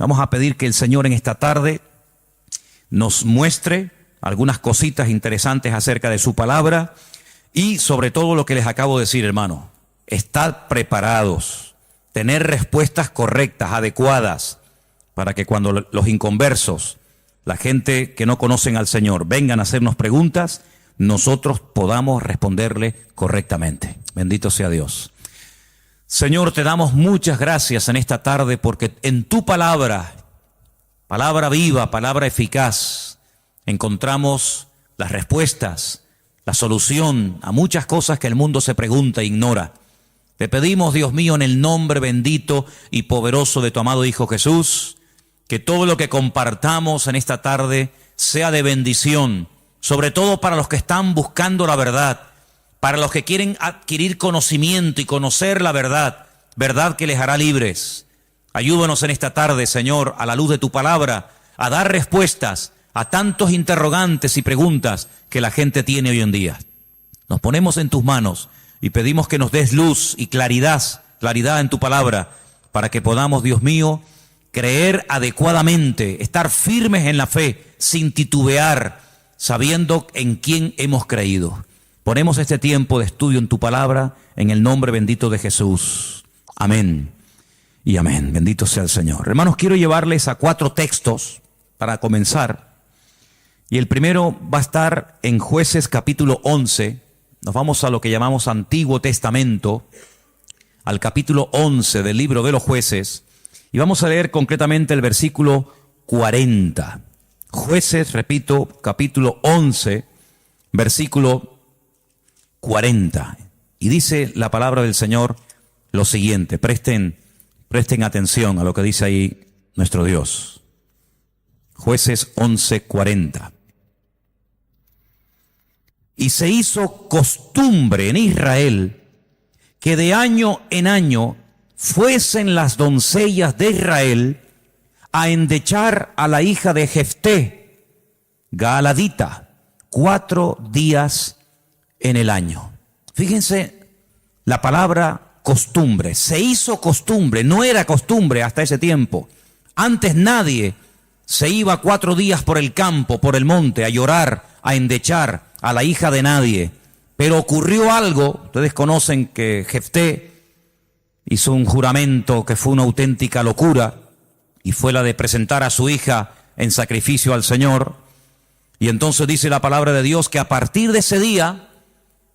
Vamos a pedir que el Señor en esta tarde nos muestre algunas cositas interesantes acerca de su palabra y sobre todo lo que les acabo de decir, hermano. Estad preparados, tener respuestas correctas, adecuadas, para que cuando los inconversos, la gente que no conocen al Señor, vengan a hacernos preguntas, nosotros podamos responderle correctamente. Bendito sea Dios. Señor, te damos muchas gracias en esta tarde porque en tu palabra, palabra viva, palabra eficaz, encontramos las respuestas, la solución a muchas cosas que el mundo se pregunta e ignora. Te pedimos, Dios mío, en el nombre bendito y poderoso de tu amado Hijo Jesús, que todo lo que compartamos en esta tarde sea de bendición, sobre todo para los que están buscando la verdad, para los que quieren adquirir conocimiento y conocer la verdad, verdad que les hará libres. Ayúdanos en esta tarde, Señor, a la luz de tu palabra, a dar respuestas a tantos interrogantes y preguntas que la gente tiene hoy en día. Nos ponemos en tus manos y pedimos que nos des luz y claridad en tu palabra, para que podamos, Dios mío, creer adecuadamente, estar firmes en la fe, sin titubear, sabiendo en quién hemos creído. Ponemos este tiempo de estudio en tu palabra, en el nombre bendito de Jesús. Amén y amén. Bendito sea el Señor. Hermanos, quiero llevarles a 4 textos para comenzar. Y el primero va a estar en Jueces capítulo 11. Nos vamos a lo que llamamos Antiguo Testamento, al capítulo 11 del libro de los Jueces. Y vamos a leer concretamente el versículo 40. Jueces, repito, capítulo 11, versículo 40. Y dice la palabra del Señor lo siguiente. Presten atención a lo que dice ahí nuestro Dios. Jueces 11:40. Y se hizo costumbre en Israel que de año en año fuesen las doncellas de Israel a endechar a la hija de Jefté, Gaaladita, 4 días en el año. Fíjense la palabra costumbre. Se hizo costumbre, no era costumbre hasta ese tiempo. Antes nadie se iba 4 días por el campo, por el monte, a llorar, a endechar a la hija de nadie. Pero ocurrió algo. Ustedes conocen que Jefté hizo un juramento que fue una auténtica locura, y fue la de presentar a su hija en sacrificio al Señor. Y entonces dice la palabra de Dios que a partir de ese día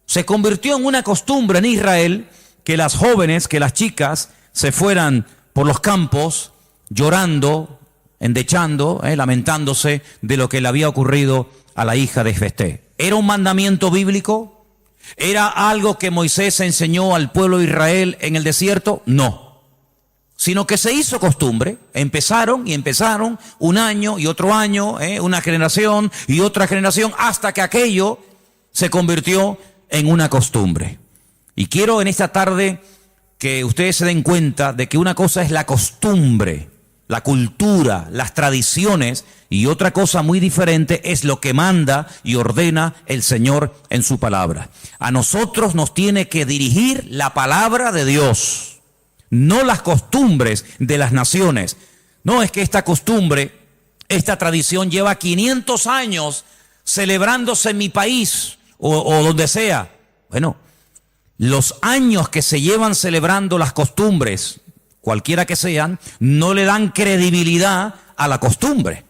se convirtió en una costumbre en Israel que las jóvenes, que las chicas se fueran por los campos llorando, endechando, lamentándose de lo que le había ocurrido a la hija de Jefté. ¿Era un mandamiento bíblico? ¿Era algo que Moisés enseñó al pueblo de Israel en el desierto? No. Sino que se hizo costumbre. Empezaron un año y otro año, una generación y otra generación, hasta que aquello se convirtió en una costumbre. Y quiero en esta tarde que ustedes se den cuenta de que una cosa es la costumbre, la cultura, las tradiciones, y otra cosa muy diferente es lo que manda y ordena el Señor en su palabra. A nosotros nos tiene que dirigir la palabra de Dios, no las costumbres de las naciones. No es que esta costumbre, esta tradición lleva 500 años celebrándose en mi país o donde sea. Bueno, los años que se llevan celebrando las costumbres, cualquiera que sean, no le dan credibilidad a la costumbre.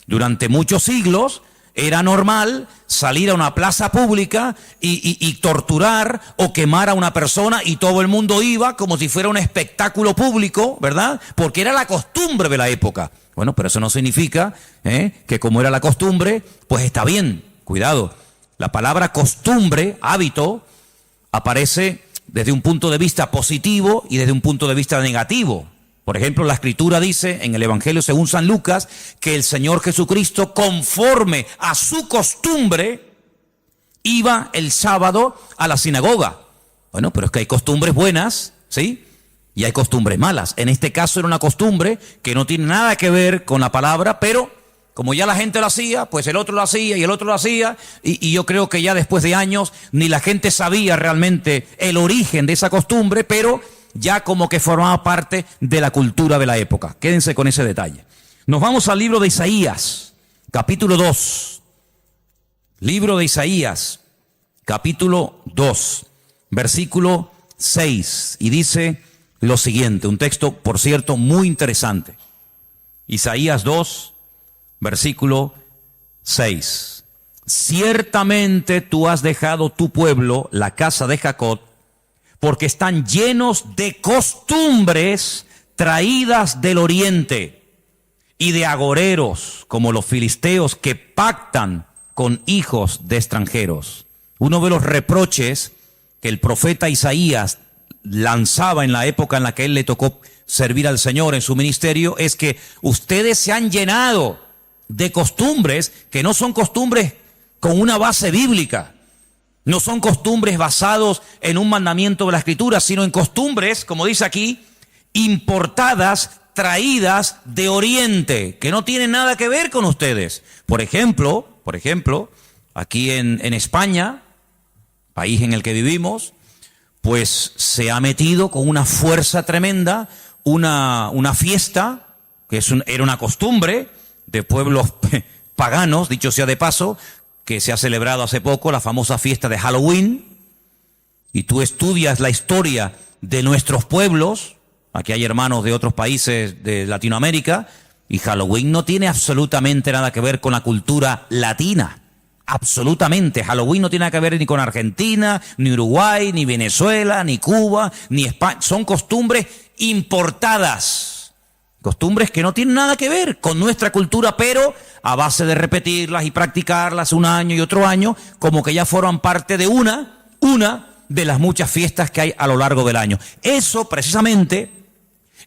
Durante muchos siglos era normal salir a una plaza pública y torturar o quemar a una persona, y todo el mundo iba como si fuera un espectáculo público, ¿verdad? Porque era la costumbre de la época. Bueno, pero eso no significa que como era la costumbre, pues está bien. Cuidado, la palabra costumbre, hábito, aparece desde un punto de vista positivo y desde un punto de vista negativo. Por ejemplo, la Escritura dice en el Evangelio según San Lucas que el Señor Jesucristo, conforme a su costumbre, iba el sábado a la sinagoga. Bueno, pero es que hay costumbres buenas, ¿sí? Y hay costumbres malas. En este caso era una costumbre que no tiene nada que ver con la palabra, pero como ya la gente lo hacía, pues el otro lo hacía y el otro lo hacía, y yo creo que ya después de años ni la gente sabía realmente el origen de esa costumbre, pero ya como que formaba parte de la cultura de la época. Quédense con ese detalle. Nos vamos al libro de Isaías, capítulo 2. Libro de Isaías, capítulo 2, versículo 6. Y dice lo siguiente, un texto, por cierto, muy interesante. Isaías 2, versículo 6. Ciertamente tú has dejado tu pueblo, la casa de Jacob, porque están llenos de costumbres traídas del oriente y de agoreros, como los filisteos que pactan con hijos de extranjeros. Uno de los reproches que el profeta Isaías lanzaba en la época en la que él le tocó servir al Señor en su ministerio es que ustedes se han llenado de costumbres que no son costumbres con una base bíblica. No son costumbres basados en un mandamiento de la Escritura, sino en costumbres, como dice aquí, importadas, traídas de Oriente, que no tienen nada que ver con ustedes. Por ejemplo, aquí en España, país en el que vivimos, pues se ha metido con una fuerza tremenda una fiesta, que era una costumbre de pueblos paganos, dicho sea de paso, que se ha celebrado hace poco, la famosa fiesta de Halloween, y tú estudias la historia de nuestros pueblos, aquí hay hermanos de otros países de Latinoamérica, y Halloween no tiene absolutamente nada que ver con la cultura latina, absolutamente. Halloween no tiene nada que ver ni con Argentina, ni Uruguay, ni Venezuela, ni Cuba, ni España, son costumbres importadas. Costumbres que no tienen nada que ver con nuestra cultura, pero a base de repetirlas y practicarlas un año y otro año, como que ya forman parte de una de las muchas fiestas que hay a lo largo del año. Eso precisamente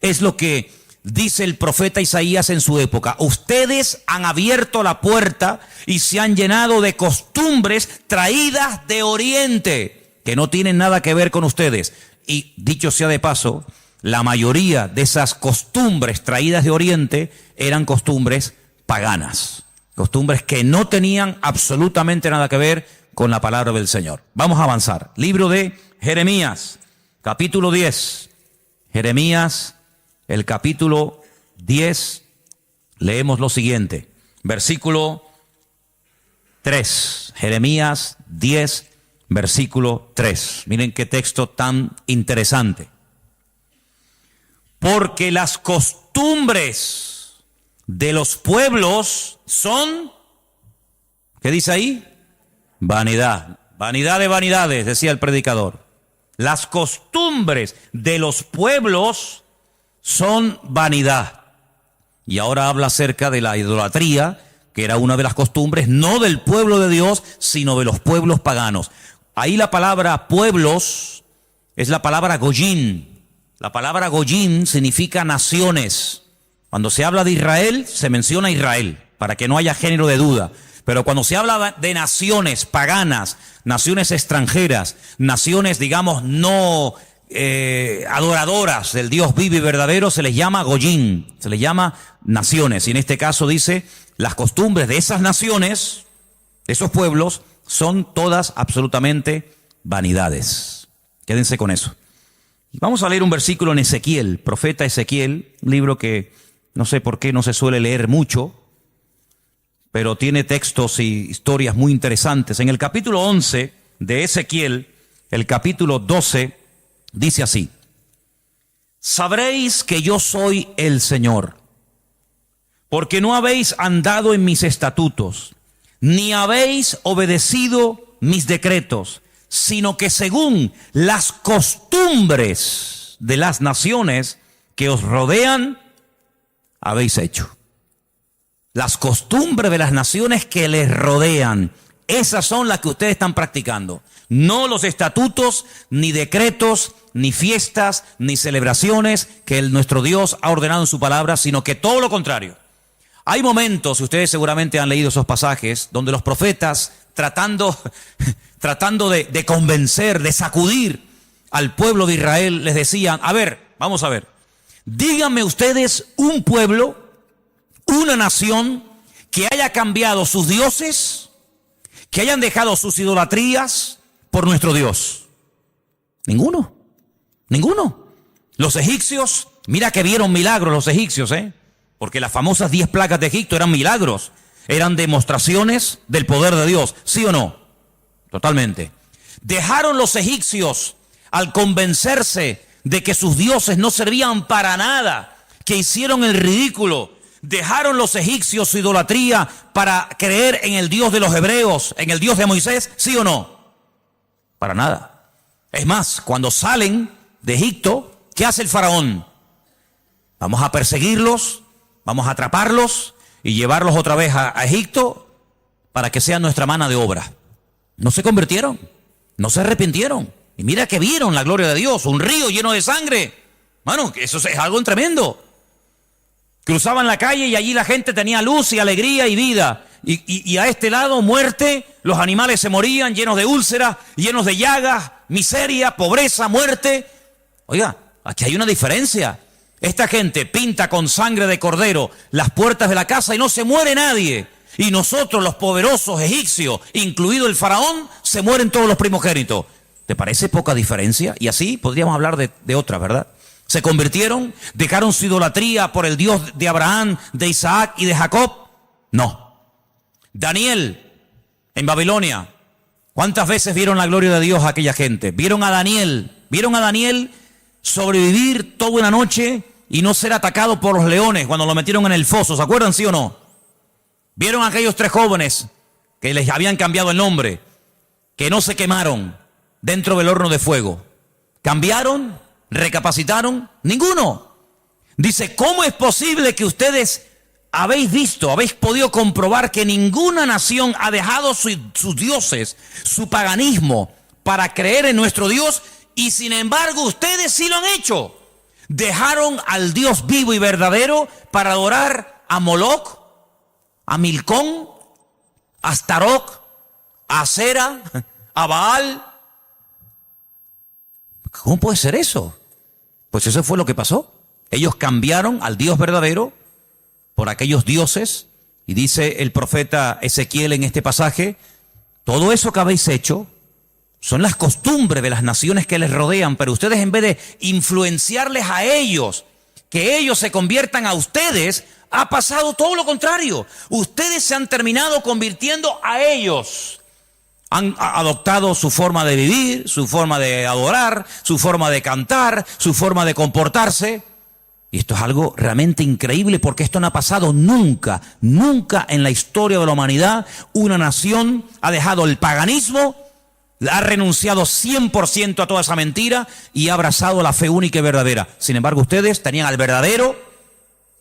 es lo que dice el profeta Isaías en su época. Ustedes han abierto la puerta y se han llenado de costumbres traídas de Oriente, que no tienen nada que ver con ustedes. Y dicho sea de paso, la mayoría de esas costumbres traídas de Oriente eran costumbres paganas, costumbres que no tenían absolutamente nada que ver con la palabra del Señor. Vamos a avanzar. Libro de Jeremías, capítulo 10. Jeremías, el capítulo 10, leemos lo siguiente, versículo 3. Jeremías 10, versículo 3. Miren qué texto tan interesante. Porque las costumbres de los pueblos son, ¿qué dice ahí? Vanidad. Vanidad de vanidades, decía el predicador. Las costumbres de los pueblos son vanidad. Y ahora habla acerca de la idolatría, que era una de las costumbres, no del pueblo de Dios, sino de los pueblos paganos. Ahí la palabra pueblos es la palabra goyim. La palabra goyim significa naciones. Cuando se habla de Israel, se menciona Israel, para que no haya género de duda. Pero cuando se habla de naciones paganas, naciones extranjeras, naciones, digamos, no adoradoras del Dios vivo y verdadero, se les llama goyim, se les llama naciones. Y en este caso dice, las costumbres de esas naciones, de esos pueblos, son todas absolutamente vanidades. Quédense con eso. Vamos a leer un versículo en Ezequiel, profeta Ezequiel, un libro que no sé por qué no se suele leer mucho, pero tiene textos y historias muy interesantes. En el capítulo 11 de Ezequiel, el capítulo 12, dice así: sabréis que yo soy el Señor, porque no habéis andado en mis estatutos, ni habéis obedecido mis decretos, sino que según las costumbres de las naciones que os rodean, habéis hecho. Las costumbres de las naciones que les rodean, esas son las que ustedes están practicando. No los estatutos, ni decretos, ni fiestas, ni celebraciones que nuestro Dios ha ordenado en su palabra, sino que todo lo contrario. Hay momentos, ustedes seguramente han leído esos pasajes, donde los profetas, tratando de convencer, de sacudir al pueblo de Israel, les decían: a ver, vamos a ver, díganme ustedes un pueblo, una nación que haya cambiado sus dioses, que hayan dejado sus idolatrías por nuestro Dios. Ninguno. Los egipcios, mira que vieron milagros los egipcios, porque las famosas 10 plagas de Egipto eran milagros, eran demostraciones del poder de Dios, ¿sí o no? Totalmente. Dejaron los egipcios al convencerse de que sus dioses no servían para nada, que hicieron el ridículo. Dejaron los egipcios su idolatría para creer en el Dios de los hebreos, en el Dios de Moisés, ¿sí o no? Para nada. Es más, cuando salen de Egipto, ¿qué hace el faraón? Vamos a perseguirlos, vamos a atraparlos y llevarlos otra vez a Egipto para que sean nuestra mano de obra. No se convirtieron, no se arrepintieron. Y mira que vieron la gloria de Dios, un río lleno de sangre. Bueno, eso es algo tremendo. Cruzaban la calle y allí la gente tenía luz y alegría y vida. Y a este lado, muerte, los animales se morían llenos de úlceras, llenos de llagas, miseria, pobreza, muerte. Oiga, aquí hay una diferencia. Esta gente pinta con sangre de cordero las puertas de la casa y no se muere nadie. Y nosotros, los poderosos egipcios, incluido el faraón, se mueren todos los primogénitos. ¿Te parece poca diferencia? Y así podríamos hablar de otra, ¿verdad? Se convirtieron, dejaron su idolatría por el Dios de Abraham, de Isaac y de Jacob. No. Daniel, en Babilonia, ¿cuántas veces vieron la gloria de Dios a aquella gente? Vieron a Daniel sobrevivir toda una noche y no ser atacado por los leones cuando lo metieron en el foso. ¿Se acuerdan, sí o no? Vieron a aquellos 3 jóvenes que les habían cambiado el nombre, que no se quemaron dentro del horno de fuego. ¿Cambiaron? ¿Recapacitaron? Ninguno. Dice, ¿cómo es posible que ustedes habéis podido comprobar que ninguna nación ha dejado sus dioses, su paganismo, para creer en nuestro Dios? Y sin embargo, ustedes sí lo han hecho. Dejaron al Dios vivo y verdadero para adorar a Moloc, a Milcón, a Astaroth, a Acera, a Baal. ¿Cómo puede ser eso? Pues eso fue lo que pasó. Ellos cambiaron al Dios verdadero por aquellos dioses. Y dice el profeta Ezequiel en este pasaje, todo eso que habéis hecho son las costumbres de las naciones que les rodean, pero ustedes, en vez de influenciarles a ellos, que ellos se conviertan a ustedes, ha pasado todo lo contrario. Ustedes se han terminado convirtiendo a ellos. Han adoptado su forma de vivir, su forma de adorar, su forma de cantar, su forma de comportarse. Y esto es algo realmente increíble, porque esto no ha pasado nunca, nunca en la historia de la humanidad. Una nación ha dejado el paganismo, ha renunciado 100% a toda esa mentira y ha abrazado la fe única y verdadera. Sin embargo, ustedes tenían al verdadero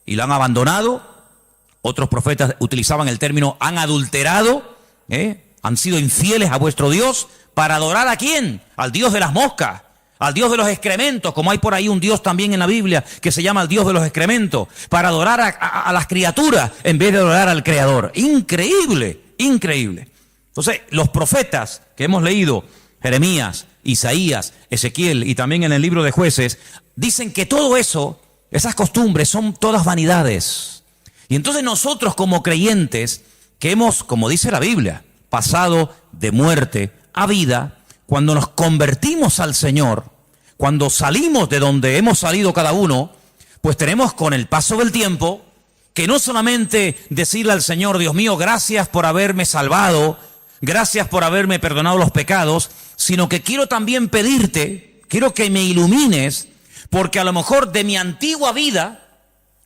y lo han abandonado. Otros profetas utilizaban el término han adulterado, han sido infieles a vuestro Dios. ¿Para adorar a quién? Al Dios de las moscas, al Dios de los excrementos, como hay por ahí un Dios también en la Biblia que se llama el Dios de los excrementos, para adorar a las criaturas en vez de adorar al Creador. Increíble, increíble. Entonces, los profetas que hemos leído, Jeremías, Isaías, Ezequiel y también en el libro de Jueces, dicen que todo eso, esas costumbres son todas vanidades. Y entonces nosotros como creyentes, que hemos, como dice la Biblia, pasado de muerte a vida, cuando nos convertimos al Señor, cuando salimos de donde hemos salido cada uno, pues tenemos con el paso del tiempo que no solamente decirle al Señor, Dios mío, gracias por haberme salvado, gracias por haberme perdonado los pecados, sino que quiero también pedirte, quiero que me ilumines, porque a lo mejor de mi antigua vida,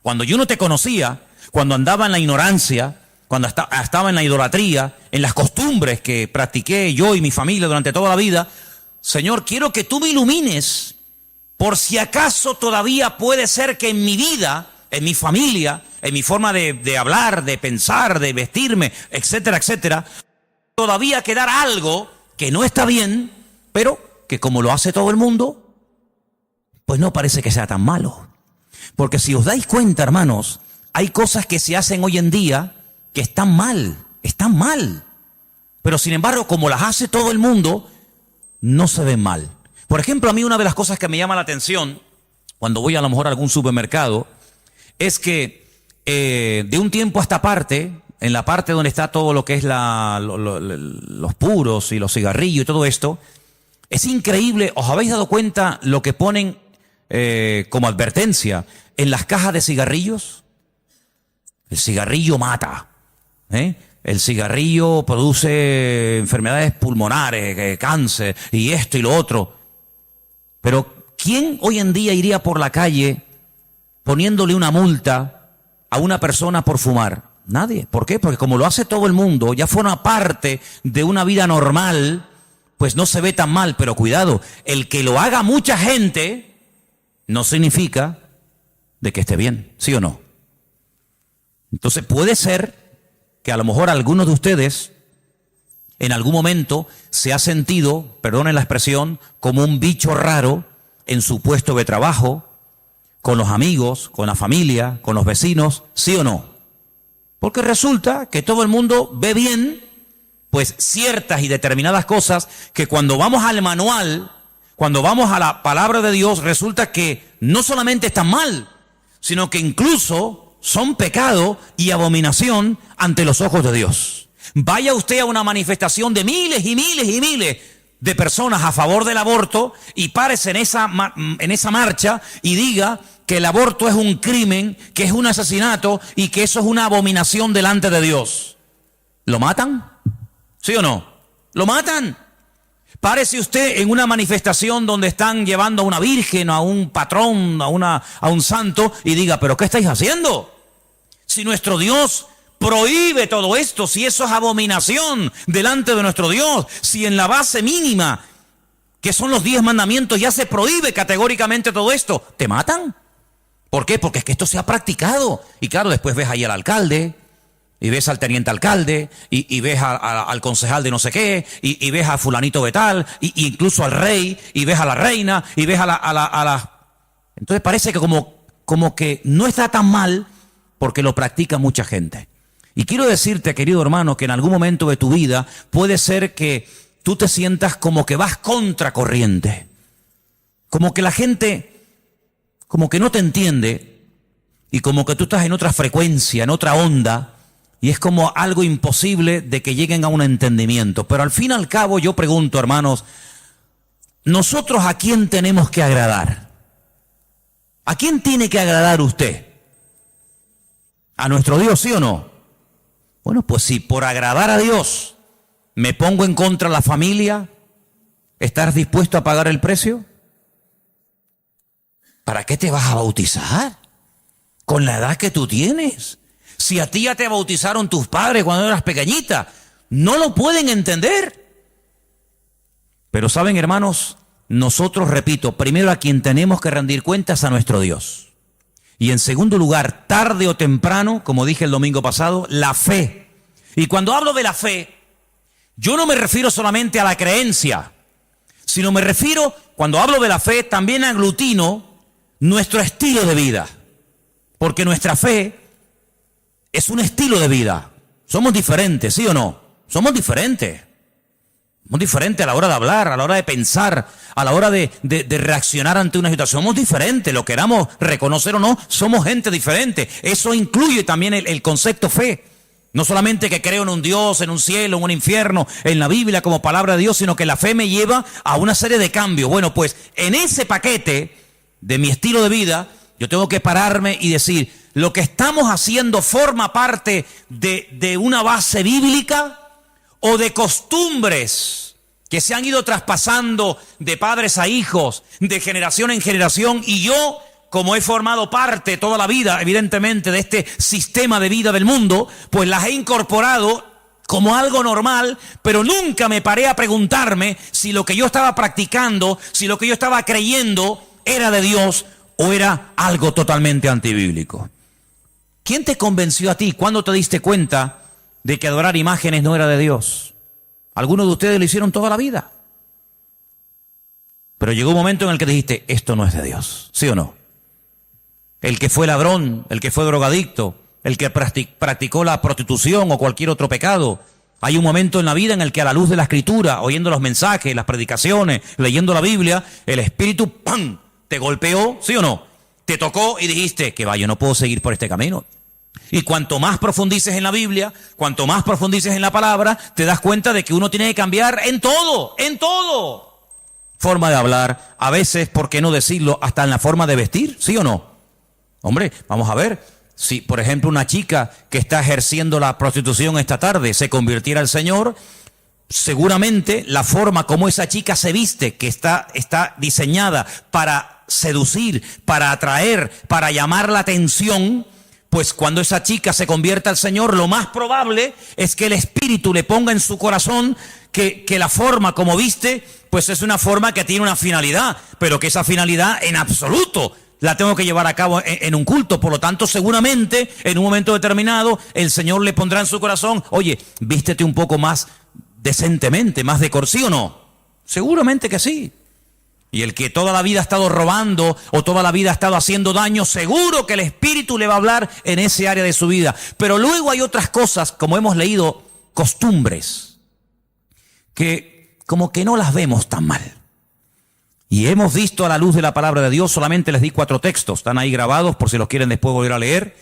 cuando yo no te conocía, cuando andaba en la ignorancia, cuando estaba en la idolatría, en las costumbres que practiqué yo y mi familia durante toda la vida, Señor, quiero que tú me ilumines, por si acaso todavía puede ser que en mi vida, en mi familia, en mi forma de hablar, de pensar, de vestirme, etcétera, etcétera, todavía quedara algo que no está bien, pero que como lo hace todo el mundo, pues no parece que sea tan malo. Porque si os dais cuenta, hermanos, hay cosas que se hacen hoy en día que están mal. Pero sin embargo, como las hace todo el mundo, no se ven mal. Por ejemplo, a mí una de las cosas que me llama la atención cuando voy a lo mejor a algún supermercado es que de un tiempo a esta parte, en la parte donde está todo lo que es los puros y los cigarrillos y todo esto, es increíble. ¿Os habéis dado cuenta lo que ponen como advertencia, en las cajas de cigarrillos, el cigarrillo mata, el cigarrillo produce enfermedades pulmonares, cáncer y esto y lo otro. Pero ¿quién hoy en día iría por la calle poniéndole una multa a una persona por fumar? Nadie. ¿Por qué? Porque como lo hace todo el mundo, ya forma parte de una vida normal, pues no se ve tan mal. Pero cuidado, el que lo haga mucha gente no significa de que esté bien, ¿sí o no? Entonces puede ser que a lo mejor algunos de ustedes en algún momento se ha sentido, perdonen la expresión, como un bicho raro en su puesto de trabajo, con los amigos, con la familia, con los vecinos, ¿sí o no? Porque resulta que todo el mundo ve bien, pues ciertas y determinadas cosas que cuando vamos al manual, cuando vamos a la palabra de Dios, resulta que no solamente están mal, sino que incluso son pecado y abominación ante los ojos de Dios. Vaya usted a una manifestación de miles y miles y miles de personas a favor del aborto y párese en esa marcha y diga que el aborto es un crimen, que es un asesinato y que eso es una abominación delante de Dios. ¿Lo matan? ¿Sí o no? ¿Lo matan? Párese usted en una manifestación donde están llevando a una virgen, a un patrón, a un santo y diga, ¿pero qué estáis haciendo? Si nuestro Dios prohíbe todo esto, si eso es abominación delante de nuestro Dios, si en la base mínima, que son los 10 mandamientos, ya se prohíbe categóricamente todo esto, ¿te matan? ¿Por qué? Porque es que esto se ha practicado. Y claro, después ves ahí al alcalde, y ves al teniente alcalde, y ves al concejal de no sé qué, y ves a fulanito de tal, y incluso al rey, y ves a la reina, y ves a la... Entonces parece que como que no está tan mal, porque lo practica mucha gente. Y quiero decirte, querido hermano, que en algún momento de tu vida puede ser que tú te sientas como que vas contracorriente. Como que la gente, como que no te entiende, y como que tú estás en otra frecuencia, en otra onda, y es como algo imposible de que lleguen a un entendimiento. Pero al fin y al cabo yo pregunto, hermanos, ¿nosotros a quién tenemos que agradar? ¿A quién tiene que agradar usted? ¿A nuestro Dios, sí o no? Bueno, pues si por agradar a Dios me pongo en contra de la familia, ¿estás dispuesto a pagar el precio? ¿Para qué te vas a bautizar? Con la edad que tú tienes. Si a ti ya te bautizaron tus padres cuando eras pequeñita, no lo pueden entender. Pero saben, hermanos, nosotros, repito, primero a quien tenemos que rendir cuentas a nuestro Dios. Y en segundo lugar, tarde o temprano, como dije el domingo pasado, la fe. Y cuando hablo de la fe, yo no me refiero solamente a la creencia, sino me refiero, cuando hablo de la fe, también aglutino nuestro estilo de vida. Porque nuestra fe es un estilo de vida. Somos diferentes, ¿sí o no? Somos diferentes. Somos diferentes a la hora de hablar, a la hora de pensar, a la hora de reaccionar ante una situación. Somos diferentes, lo queramos reconocer o no, somos gente diferente. Eso incluye también el concepto fe. No solamente que creo en un Dios, en un cielo, en un infierno, en la Biblia como palabra de Dios, sino que la fe me lleva a una serie de cambios. Bueno, pues en ese paquete de mi estilo de vida, yo tengo que pararme y decir, ¿lo que estamos haciendo forma parte de una base bíblica o de costumbres que se han ido traspasando de padres a hijos, de generación en generación? Y yo, como he formado parte toda la vida, evidentemente, de este sistema de vida del mundo, pues las he incorporado como algo normal, pero nunca me paré a preguntarme si lo que yo estaba practicando, si lo que yo estaba creyendo era de Dios o era algo totalmente antibíblico. ¿Quién te convenció a ti? ¿Cuándo te diste cuenta de que adorar imágenes no era de Dios? Algunos de ustedes lo hicieron toda la vida. Pero llegó un momento en el que dijiste, esto no es de Dios, ¿sí o no? El que fue ladrón, el que fue drogadicto, el que practicó la prostitución o cualquier otro pecado. Hay un momento en la vida en el que a la luz de la Escritura, oyendo los mensajes, las predicaciones, leyendo la Biblia, el Espíritu, ¡pam!, te golpeó, ¿sí o no? Te tocó y dijiste, que va, yo no puedo seguir por este camino. Y cuanto más profundices en la Biblia, cuanto más profundices en la palabra, te das cuenta de que uno tiene que cambiar en todo, en todo. forma de hablar, a veces, ¿por qué no decirlo?, hasta en la forma de vestir, ¿sí o no? Hombre, vamos a ver, si por ejemplo una chica que está ejerciendo la prostitución esta tarde se convirtiera al Señor, seguramente la forma como esa chica se viste, que está diseñada para seducir, para atraer, para llamar la atención, pues cuando esa chica se convierta al Señor, lo más probable es que el Espíritu le ponga en su corazón que la forma como viste, pues es una forma que tiene una finalidad, pero que esa finalidad en absoluto la tengo que llevar a cabo en un culto. Por lo tanto, seguramente en un momento determinado el Señor le pondrá en su corazón, oye, vístete un poco más decentemente, más ¿sí o no? Seguramente que sí. Y el que toda la vida ha estado robando o toda la vida ha estado haciendo daño, seguro que el Espíritu le va a hablar en ese área de su vida. Pero luego hay otras cosas, como hemos leído, costumbres, que como que no las vemos tan mal. Y hemos visto a la luz de la palabra de Dios, solamente les di 4 textos, están ahí grabados por si los quieren después volver a leer,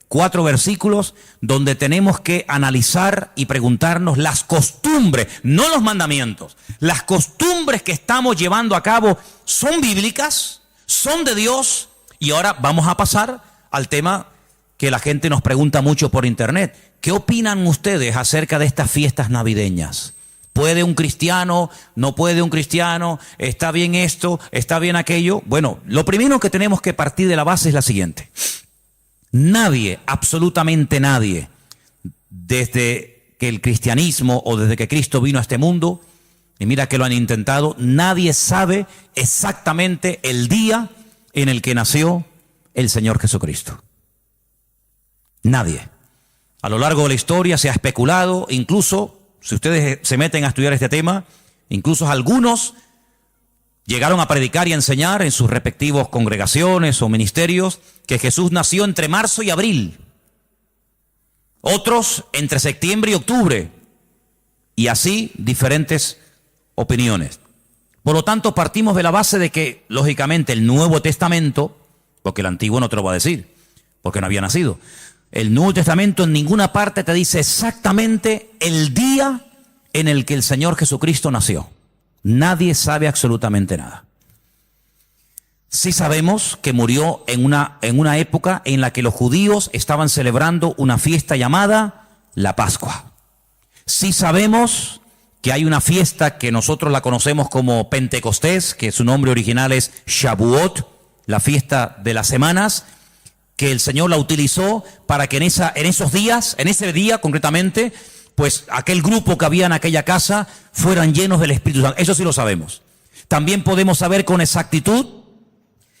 4 versículos donde tenemos que analizar y preguntarnos las costumbres, no los mandamientos, las costumbres que estamos llevando a cabo, ¿son bíblicas? ¿Son de Dios? Y ahora vamos a pasar al tema que la gente nos pregunta mucho por internet. ¿Qué opinan ustedes acerca de estas fiestas navideñas? ¿Puede un cristiano? ¿No puede un cristiano? ¿Está bien esto? ¿Está bien aquello? Bueno, lo primero que tenemos que partir de la base es la siguiente. Nadie, absolutamente nadie, desde que el cristianismo o desde que Cristo vino a este mundo, y mira que lo han intentado, nadie sabe exactamente el día en el que nació el Señor Jesucristo. Nadie. A lo largo de la historia se ha especulado, incluso si ustedes se meten a estudiar este tema, incluso algunos llegaron a predicar y a enseñar en sus respectivos congregaciones o ministerios que Jesús nació entre marzo y abril. Otros entre septiembre y octubre. Y así diferentes opiniones. Por lo tanto, partimos de la base de que, lógicamente, el Nuevo Testamento, porque el Antiguo no te lo va a decir, porque no había nacido, el Nuevo Testamento en ninguna parte te dice exactamente el día en el que el Señor Jesucristo nació. Nadie sabe absolutamente nada. Sí sabemos que murió en una época en la que los judíos estaban celebrando una fiesta llamada la Pascua. Sí sabemos que hay una fiesta que nosotros la conocemos como Pentecostés, que su nombre original es Shavuot, la fiesta de las semanas, que el Señor la utilizó para que en esos días, en ese día concretamente, pues aquel grupo que había en aquella casa fueran llenos del Espíritu Santo. Eso sí lo sabemos. También podemos saber con exactitud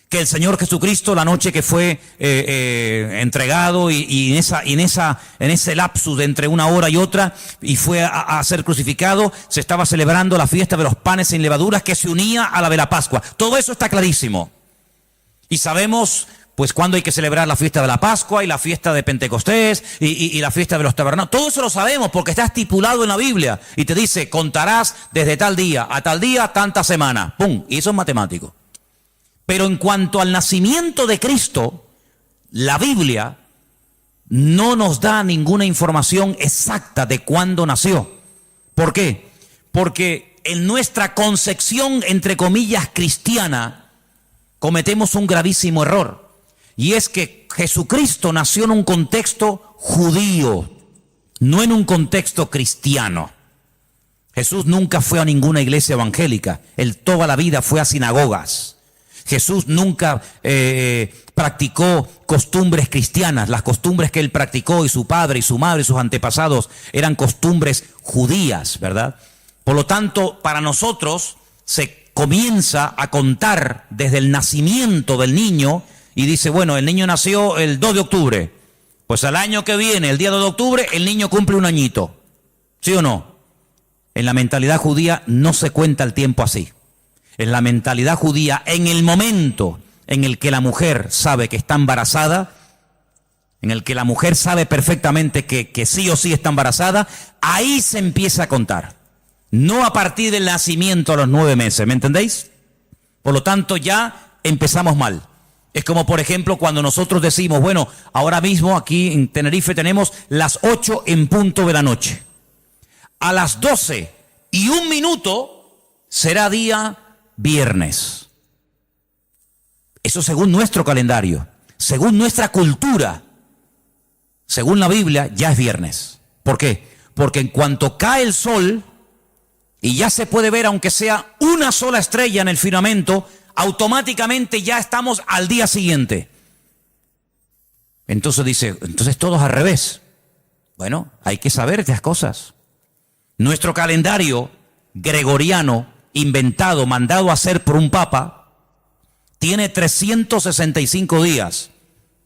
que el Señor Jesucristo, la noche que fue entregado y en ese lapsus de entre una hora y otra, y fue a ser crucificado, se estaba celebrando la fiesta de los panes sin levaduras que se unía a la de la Pascua. Todo eso está clarísimo. Y sabemos pues cuándo hay que celebrar la fiesta de la Pascua y la fiesta de Pentecostés y la fiesta de los tabernáculos. Todo eso lo sabemos porque está estipulado en la Biblia y te dice, contarás desde tal día a tal día, tanta semana. ¡Pum! Y eso es matemático. Pero en cuanto al nacimiento de Cristo, la Biblia no nos da ninguna información exacta de cuándo nació. ¿Por qué? Porque en nuestra concepción, entre comillas, cristiana, cometemos un gravísimo error. Y es que Jesucristo nació en un contexto judío, no en un contexto cristiano. Jesús nunca fue a ninguna iglesia evangélica, él toda la vida fue a sinagogas. Jesús nunca practicó costumbres cristianas. Las costumbres que él practicó y su padre y su madre y sus antepasados eran costumbres judías, ¿verdad? Por lo tanto, para nosotros se comienza a contar desde el nacimiento del niño y dice, bueno, el niño nació el 2 de octubre. Pues al año que viene, el día 2 de octubre, el niño cumple un añito. ¿Sí o no? En la mentalidad judía no se cuenta el tiempo así. En la mentalidad judía, en el momento en el que la mujer sabe que está embarazada, en el que la mujer sabe perfectamente que sí o sí está embarazada, ahí se empieza a contar. No a partir del nacimiento a los 9 meses, ¿me entendéis? Por lo tanto, ya empezamos mal. Es como, por ejemplo, cuando nosotros decimos, bueno, ahora mismo aquí en Tenerife tenemos las 8 en punto de la noche. A las 12:01 será día viernes. Eso según nuestro calendario, según nuestra cultura, según la Biblia, ya es viernes. ¿Por qué? Porque en cuanto cae el sol y ya se puede ver, aunque sea una sola estrella en el firmamento, automáticamente ya estamos al día siguiente. Entonces dice, entonces todos al revés. Bueno, hay que saber estas cosas. Nuestro calendario gregoriano, inventado, mandado a hacer por un papa, tiene 365 días.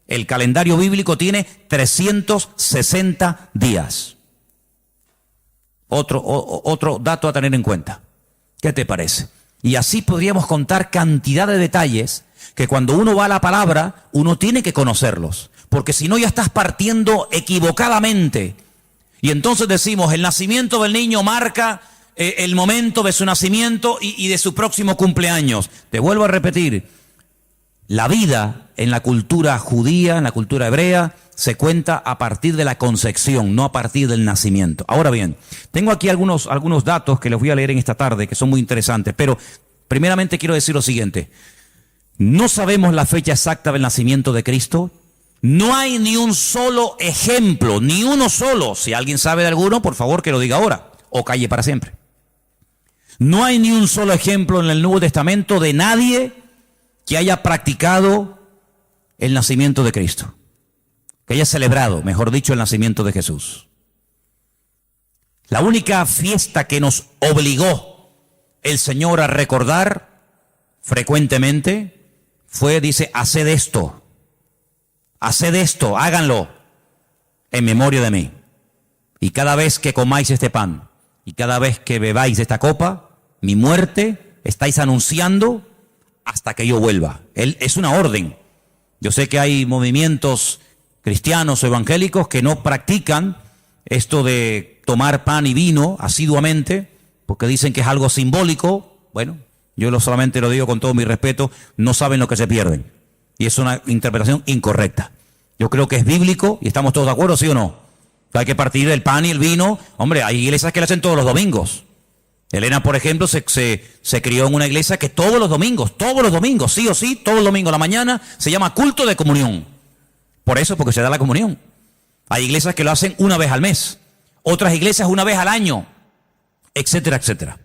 El calendario bíblico tiene 360 días. Otro dato a tener en cuenta. ¿Qué te parece? Y así podríamos contar cantidad de detalles que cuando uno va a la palabra, uno tiene que conocerlos. Porque si no ya estás partiendo equivocadamente. Y entonces decimos, el nacimiento del niño marca el momento de su nacimiento y de su próximo cumpleaños. Te vuelvo a repetir, la vida en la cultura judía, en la cultura hebrea, se cuenta a partir de la concepción, no a partir del nacimiento. Ahora bien, tengo aquí algunos datos que les voy a leer en esta tarde, que son muy interesantes, pero primeramente quiero decir lo siguiente. No sabemos la fecha exacta del nacimiento de Cristo. No hay ni un solo ejemplo, ni uno solo. Si alguien sabe de alguno, por favor que lo diga ahora, o calle para siempre. No hay ni un solo ejemplo en el Nuevo Testamento de nadie que haya practicado el nacimiento de Cristo, que haya celebrado, mejor dicho, el nacimiento de Jesús. La única fiesta que nos obligó el Señor a recordar frecuentemente fue, dice, haced esto, háganlo en memoria de mí. Y cada vez que comáis este pan y cada vez que bebáis esta copa, mi muerte estáis anunciando hasta que yo vuelva. Es una orden. Yo sé que hay movimientos cristianos o evangélicos que no practican esto de tomar pan y vino asiduamente, porque dicen que es algo simbólico. Bueno, yo solamente lo digo con todo mi respeto, no saben lo que se pierden. Y es una interpretación incorrecta. Yo creo que es bíblico y estamos todos de acuerdo, ¿sí o no? Que hay que partir el pan y el vino. Hombre, hay iglesias que lo hacen todos los domingos. Elena, por ejemplo, se crió en una iglesia que todos los domingos, sí o sí, todos los domingos a la mañana, se llama culto de comunión. Por eso, porque se da la comunión. Hay iglesias que lo hacen una vez al mes, otras iglesias una vez al año, etcétera, etcétera.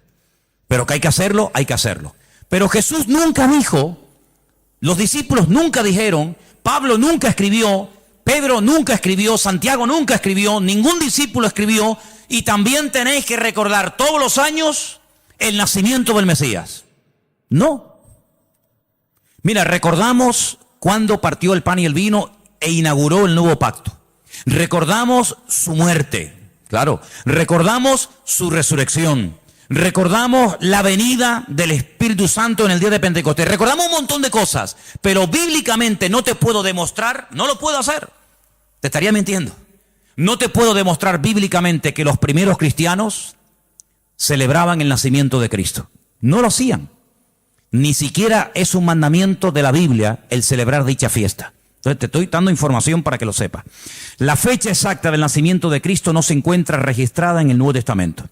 Pero que hay que hacerlo, hay que hacerlo. Pero Jesús nunca dijo, los discípulos nunca dijeron, Pablo nunca escribió, Pedro nunca escribió, Santiago nunca escribió, ningún discípulo escribió, y también tenéis que recordar todos los años el nacimiento del Mesías. No. Mira, recordamos cuando partió el pan y el vino e inauguró el nuevo pacto. Recordamos su muerte, claro. Recordamos su resurrección. Recordamos la venida del Espíritu Santo en el día de Pentecostés. Recordamos un montón de cosas, pero bíblicamente no te puedo demostrar, no lo puedo hacer. Te estaría mintiendo. No te puedo demostrar bíblicamente que los primeros cristianos celebraban el nacimiento de Cristo. No lo hacían. Ni siquiera es un mandamiento de la Biblia el celebrar dicha fiesta. Entonces te estoy dando información para que lo sepas. La fecha exacta del nacimiento de Cristo no se encuentra registrada en el Nuevo Testamento.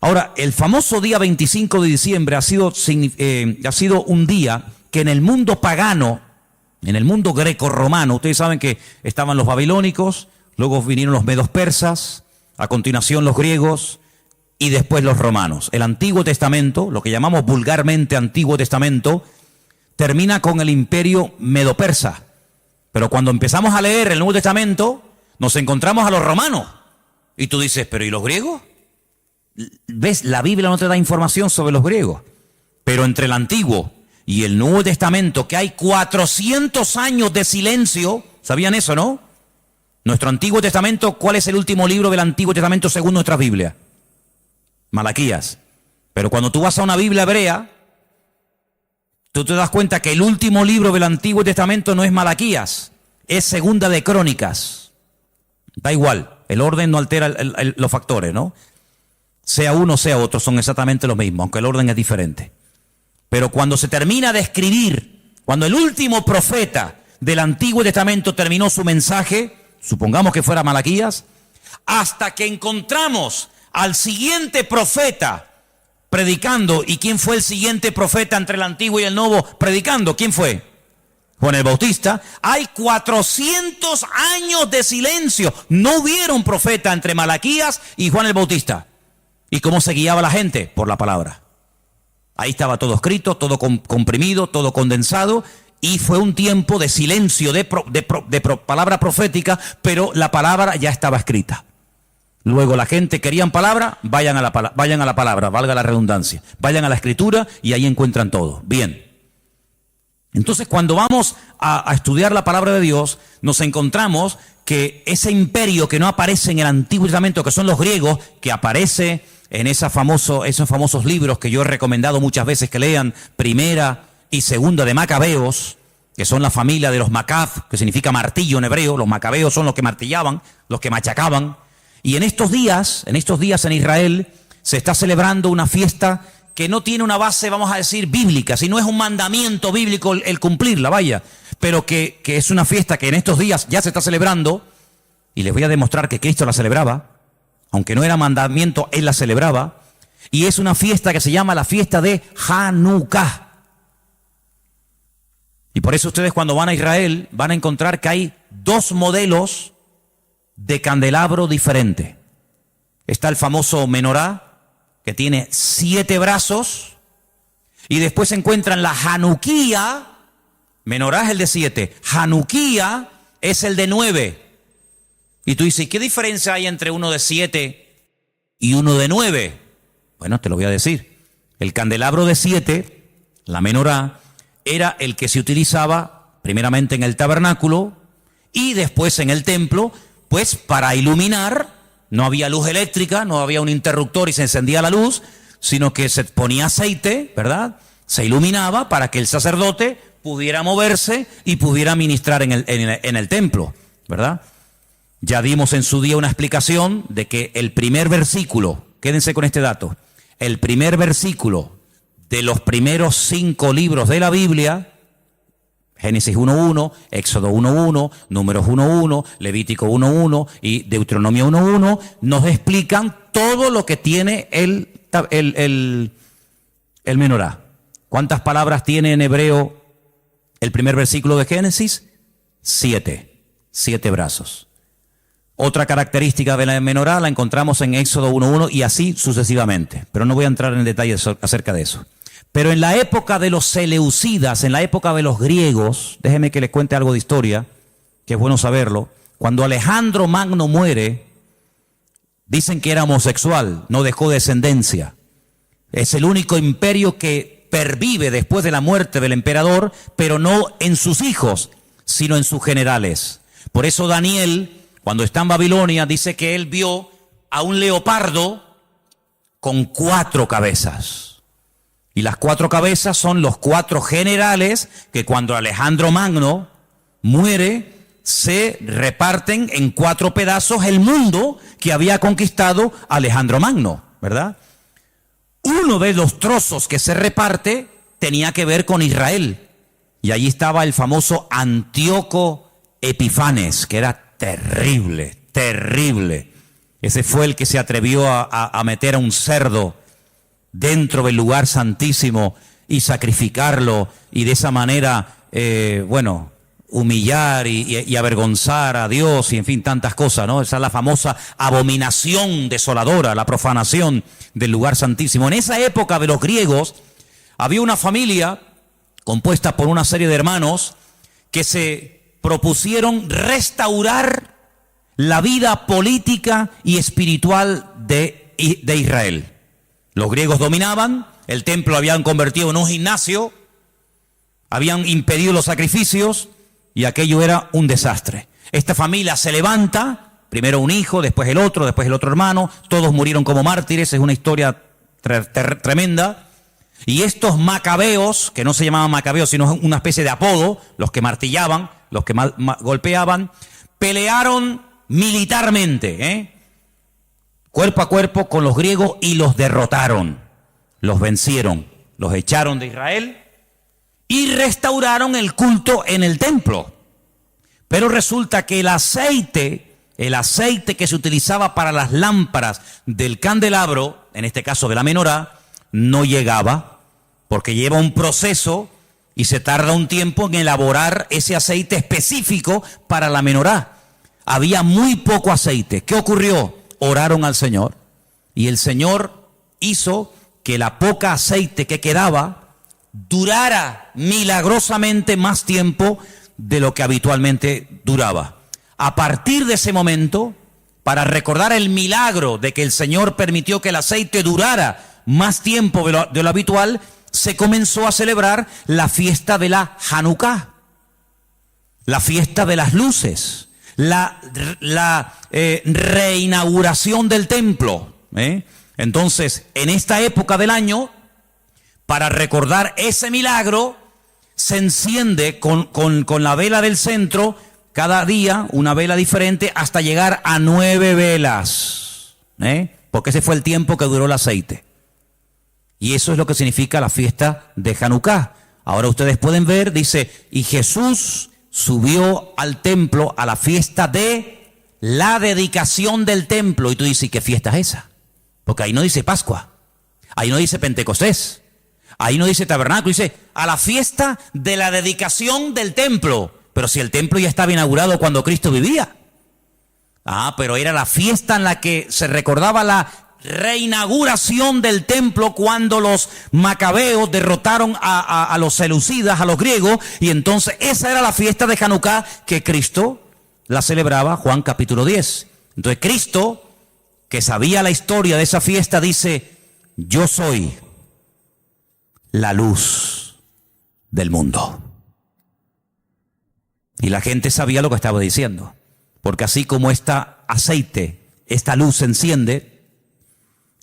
Ahora, el famoso día 25 de diciembre ha sido un día que en el mundo pagano, en el mundo greco-romano, ustedes saben que estaban los babilónicos, luego vinieron los medos persas, a continuación los griegos y después los romanos. El Antiguo Testamento, lo que llamamos vulgarmente Antiguo Testamento, termina con el imperio medo-persa. Pero cuando empezamos a leer el Nuevo Testamento, nos encontramos a los romanos. Y tú dices, ¿pero y los griegos? ¿Ves? La Biblia no te da información sobre los griegos. Pero entre el Antiguo y el Nuevo Testamento, que hay 400 años de silencio, ¿sabían eso, no? Nuestro Antiguo Testamento, ¿cuál es el último libro del Antiguo Testamento según nuestra Biblia? Malaquías. Pero cuando tú vas a una Biblia hebrea, tú te das cuenta que el último libro del Antiguo Testamento no es Malaquías, es Segunda de Crónicas. Da igual, el orden no altera los factores, ¿no? Sea uno, sea otro, son exactamente los mismos, aunque el orden es diferente. Pero cuando se termina de escribir, cuando el último profeta del Antiguo Testamento terminó su mensaje, supongamos que fuera Malaquías, hasta que encontramos al siguiente profeta predicando. ¿Y quién fue el siguiente profeta entre el Antiguo y el Nuevo predicando? ¿Quién fue? Juan el Bautista. Hay 400 años de silencio. No hubieron profeta entre Malaquías y Juan el Bautista. ¿Y cómo se guiaba la gente? Por la palabra. Ahí estaba todo escrito, todo comprimido, todo condensado. Y fue un tiempo de silencio, de palabra profética, pero la palabra ya estaba escrita. Luego la gente querían palabra, vayan a la palabra, valga la redundancia. Vayan a la escritura y ahí encuentran todo. Bien. Entonces, cuando vamos a estudiar la palabra de Dios, nos encontramos que ese imperio que no aparece en el Antiguo Testamento, que son los griegos, que aparece en esos famosos libros que yo he recomendado muchas veces que lean, Primera y Segunda de Macabeos, que son la familia de los Macab, que significa martillo en hebreo. Los macabeos son los que martillaban, los que machacaban. Y en estos días en Israel se está celebrando una fiesta que no tiene una base, vamos a decir, bíblica, sino es un mandamiento bíblico el cumplirla, vaya, pero que es una fiesta que en estos días ya se está celebrando, y les voy a demostrar que Cristo la celebraba, aunque no era mandamiento, Él la celebraba, y es una fiesta que se llama la fiesta de Hanukkah. Y por eso ustedes cuando van a Israel van a encontrar que hay dos modelos de candelabro diferente. Está el famoso menorá, que tiene 7 brazos, y después se encuentran la Hanukkía. Menorá es el de 7, Hanukkía es el de 9. Y tú dices, ¿qué diferencia hay entre uno de 7 y uno de 9? Bueno, te lo voy a decir. El candelabro de 7, la menorá, era el que se utilizaba primeramente en el tabernáculo y después en el templo, pues para iluminar. No había luz eléctrica, no había un interruptor y se encendía la luz, sino que se ponía aceite, ¿verdad? Se iluminaba para que el sacerdote pudiera moverse y pudiera ministrar en el templo, ¿verdad? Ya dimos en su día una explicación de que el primer versículo, quédense con este dato, el primer versículo de los primeros 5 libros de la Biblia, Génesis 1.1, Éxodo 1.1, Números 1.1, Levítico 1.1 y Deuteronomio 1.1, nos explican todo lo que tiene el menorá. ¿Cuántas palabras tiene en hebreo el primer versículo de Génesis? 7 brazos. Otra característica de la menorá la encontramos en Éxodo 1.1 y así sucesivamente, pero no voy a entrar en detalles acerca de eso. Pero en la época de los seleucidas, en la época de los griegos, déjeme que les cuente algo de historia, que es bueno saberlo. Cuando Alejandro Magno muere, dicen que era homosexual, no dejó descendencia. Es el único imperio que pervive después de la muerte del emperador, pero no en sus hijos, sino en sus generales. Por eso Daniel, cuando está en Babilonia, dice que él vio a un leopardo con 4 cabezas. Y las 4 cabezas son los 4 generales que cuando Alejandro Magno muere, se reparten en 4 pedazos el mundo que había conquistado Alejandro Magno, ¿verdad? Uno de los trozos que se reparte tenía que ver con Israel. Y allí estaba el famoso Antíoco Epifanes, que era terrible, terrible. Ese fue el que se atrevió a meter a un cerdo dentro del lugar santísimo y sacrificarlo y de esa manera, humillar y avergonzar a Dios y en fin, tantas cosas, ¿no? Esa es la famosa abominación desoladora, la profanación del lugar santísimo. En esa época de los griegos había una familia compuesta por una serie de hermanos que se propusieron restaurar la vida política y espiritual de Israel. Los griegos dominaban, el templo lo habían convertido en un gimnasio, habían impedido los sacrificios y aquello era un desastre. Esta familia se levanta, primero un hijo, después el otro hermano, todos murieron como mártires, es una historia tremenda. Y estos macabeos, que no se llamaban macabeos, sino una especie de apodo, los que martillaban, los que golpeaban, pelearon militarmente, cuerpo a cuerpo con los griegos y los derrotaron, los vencieron, los echaron de Israel y restauraron el culto en el templo. Pero resulta que el aceite que se utilizaba para las lámparas del candelabro, en este caso de la menorá, no llegaba, porque lleva un proceso y se tarda un tiempo en elaborar ese aceite específico para la menorá. Había muy poco aceite. ¿Qué ocurrió? Oraron al Señor y el Señor hizo que la poca aceite que quedaba durara milagrosamente más tiempo de lo que habitualmente duraba. A partir de ese momento, para recordar el milagro de que el Señor permitió que el aceite durara más tiempo de lo habitual, se comenzó a celebrar la fiesta de la Hanukkah, la fiesta de las luces, la reinauguración del templo. Entonces, en esta época del año, para recordar ese milagro, se enciende con la vela del centro, cada día una vela diferente, hasta llegar a 9 velas, porque ese fue el tiempo que duró el aceite. Y eso es lo que significa la fiesta de Hanukkah. Ahora ustedes pueden ver, dice, y Jesús subió al templo a la fiesta de la dedicación del templo. Y tú dices, ¿qué fiesta es esa? Porque ahí no dice Pascua, ahí no dice Pentecostés, ahí no dice tabernáculo, dice a la fiesta de la dedicación del templo. Pero si el templo ya estaba inaugurado cuando Cristo vivía. Pero era la fiesta en la que se recordaba la reinauguración del templo cuando los macabeos derrotaron a los seleucidas, a los griegos, y entonces esa era la fiesta de Hanukkah que Cristo la celebraba, Juan capítulo 10. Entonces Cristo, que sabía la historia de esa fiesta, dice, yo soy la luz del mundo. Y la gente sabía lo que estaba diciendo, porque así como esta aceite, esta luz se enciende,